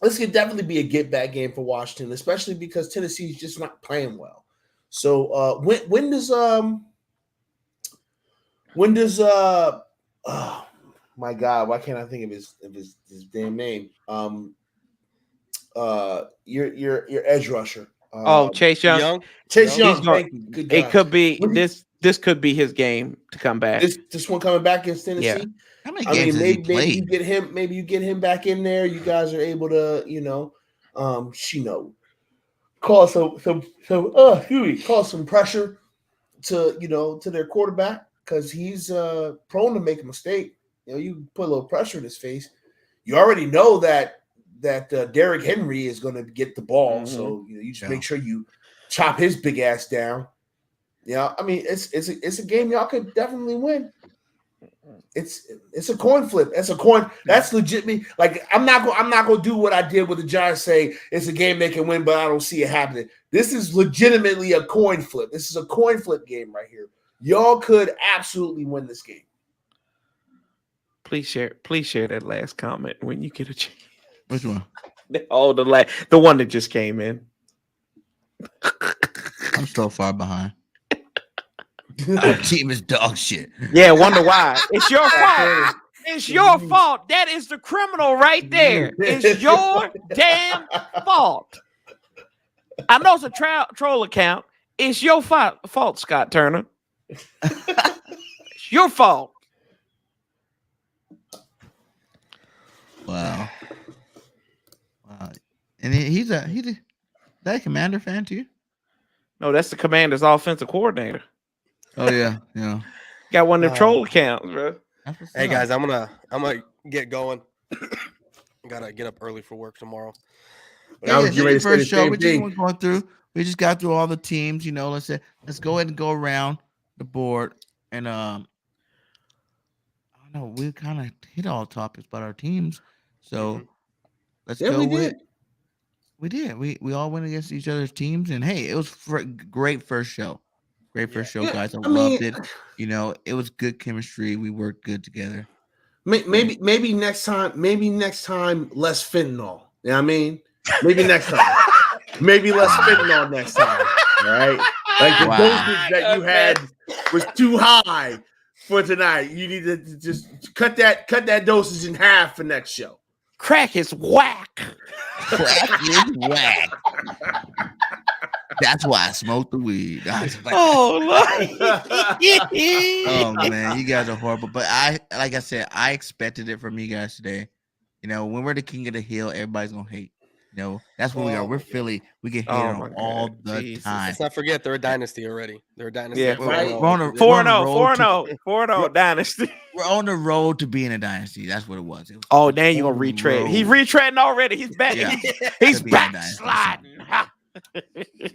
[SPEAKER 2] This could definitely be a get back game for Washington, especially because Tennessee's just not playing well. So when does oh my God, why can't I think of his damn name? Your edge rusher.
[SPEAKER 4] Chase Young.
[SPEAKER 2] Chase Young.
[SPEAKER 4] It could be this could be his game to come back.
[SPEAKER 2] This one coming back against Tennessee.
[SPEAKER 1] Yeah. How many games has he played?
[SPEAKER 2] Maybe you get him back in there. You guys are able to, call some pressure to their quarterback because he's prone to make a mistake. You put a little pressure in his face. You already know that Derrick Henry is going to get the ball, so you just make sure you chop his big ass down. Yeah, I mean it's a game y'all could definitely win. It's a coin flip. That's a coin. That's legit. Like I'm not gonna do what I did with the Giants. Say it's a game they can win, but I don't see it happening. This is legitimately a coin flip. This is a coin flip game right here. Y'all could absolutely win this game.
[SPEAKER 4] Please share that last comment when you get a chance.
[SPEAKER 1] Which one?
[SPEAKER 4] Oh, the one that just came in.
[SPEAKER 1] I'm so far behind. Our team is dog shit.
[SPEAKER 4] Yeah, wonder why. It's your fault. It's your fault. That is the criminal right there. It's your damn fault. I know it's a troll account. It's your fault, Scott Turner. It's your fault.
[SPEAKER 1] Wow. And he's that Commander fan too?
[SPEAKER 4] No, that's the Commander's offensive coordinator.
[SPEAKER 1] Oh yeah.
[SPEAKER 4] Got one of them troll accounts, bro.
[SPEAKER 3] Hey guys, I'm gonna get going. Gotta get up early for work tomorrow.
[SPEAKER 1] First show. We just going through. We just got through all the teams. Let's go ahead and go around the board. And I don't know. We kind of hit all topics about our teams. So let's go with. We did. We all went against each other's teams, and hey, it was great first show. Great first show, guys. I loved it. It was good chemistry. We worked good together.
[SPEAKER 2] Maybe next time, less fentanyl. You know what I mean? Maybe next time. Maybe less fentanyl next time. All right? Like the dosage that you had was too high for tonight. You need to just cut that dosage in half for next show.
[SPEAKER 4] Crack is whack.
[SPEAKER 1] Crack is whack. That's why I smoke the weed.
[SPEAKER 4] Oh
[SPEAKER 1] man, you guys are horrible. But like I said, I expected it from you guys today. When we're the king of the hill, everybody's gonna hate. That's what we are. We're Philly. We get hated on all the time.
[SPEAKER 3] Let's not forget they're a dynasty already. They're a dynasty.
[SPEAKER 4] Yeah,
[SPEAKER 1] we're on a
[SPEAKER 4] 4-0 dynasty.
[SPEAKER 1] We're on the road to being a dynasty. That's what it was.
[SPEAKER 4] Oh, now you're gonna retread. He's retreading already. He's back.
[SPEAKER 1] Yeah.
[SPEAKER 4] He's backsliding.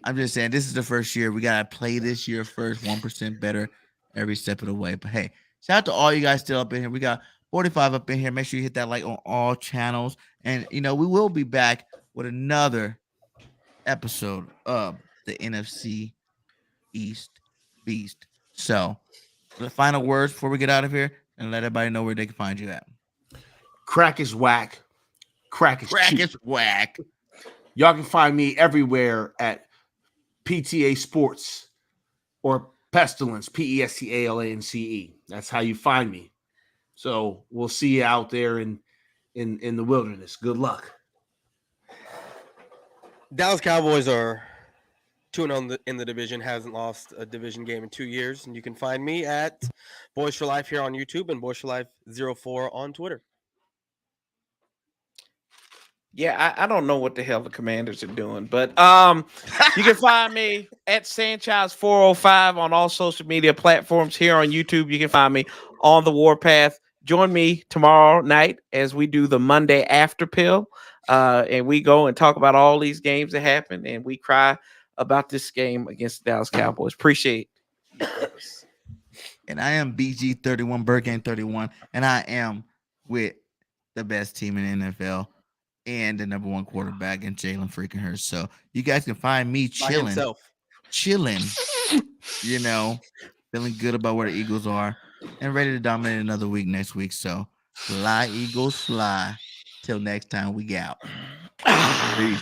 [SPEAKER 1] I'm just saying, this is the first year. We gotta play this year first, 1% better every step of the way. But hey, shout out to all you guys still up in here. We got 45 up in here. Make sure you hit that like on all channels. And we will be back with another episode of the NFC East Beast. So, the final words before we get out of here, and let everybody know where they can find you at.
[SPEAKER 2] Crack is whack. Crack is
[SPEAKER 1] whack.
[SPEAKER 2] Y'all can find me everywhere at PTA Sports or Pestilence, PESTALANCE. That's how you find me. So we'll see you out there in the wilderness. Good luck.
[SPEAKER 3] Dallas Cowboys are 2-0 in the division, hasn't lost a division game in 2 years. And you can find me at Boys for Life here on YouTube and Boys for Life 04 on Twitter.
[SPEAKER 4] Yeah, I don't know what the hell the Commanders are doing, but you can find me at Sanchez 405 on all social media platforms. Here on YouTube, you can find me on the Warpath. Join me tomorrow night as we do the Monday after pill, and we go and talk about all these games that happen, and we cry about this game against the Dallas Cowboys. Appreciate it.
[SPEAKER 1] And I am BG31, Burgame 31, and I am with the best team in the NFL. And the number one quarterback in Jalen freaking Hurts. So you guys can find me chilling, feeling good about where the Eagles are and ready to dominate another week next week. So fly, Eagles, fly. Till next time we get out. Peace.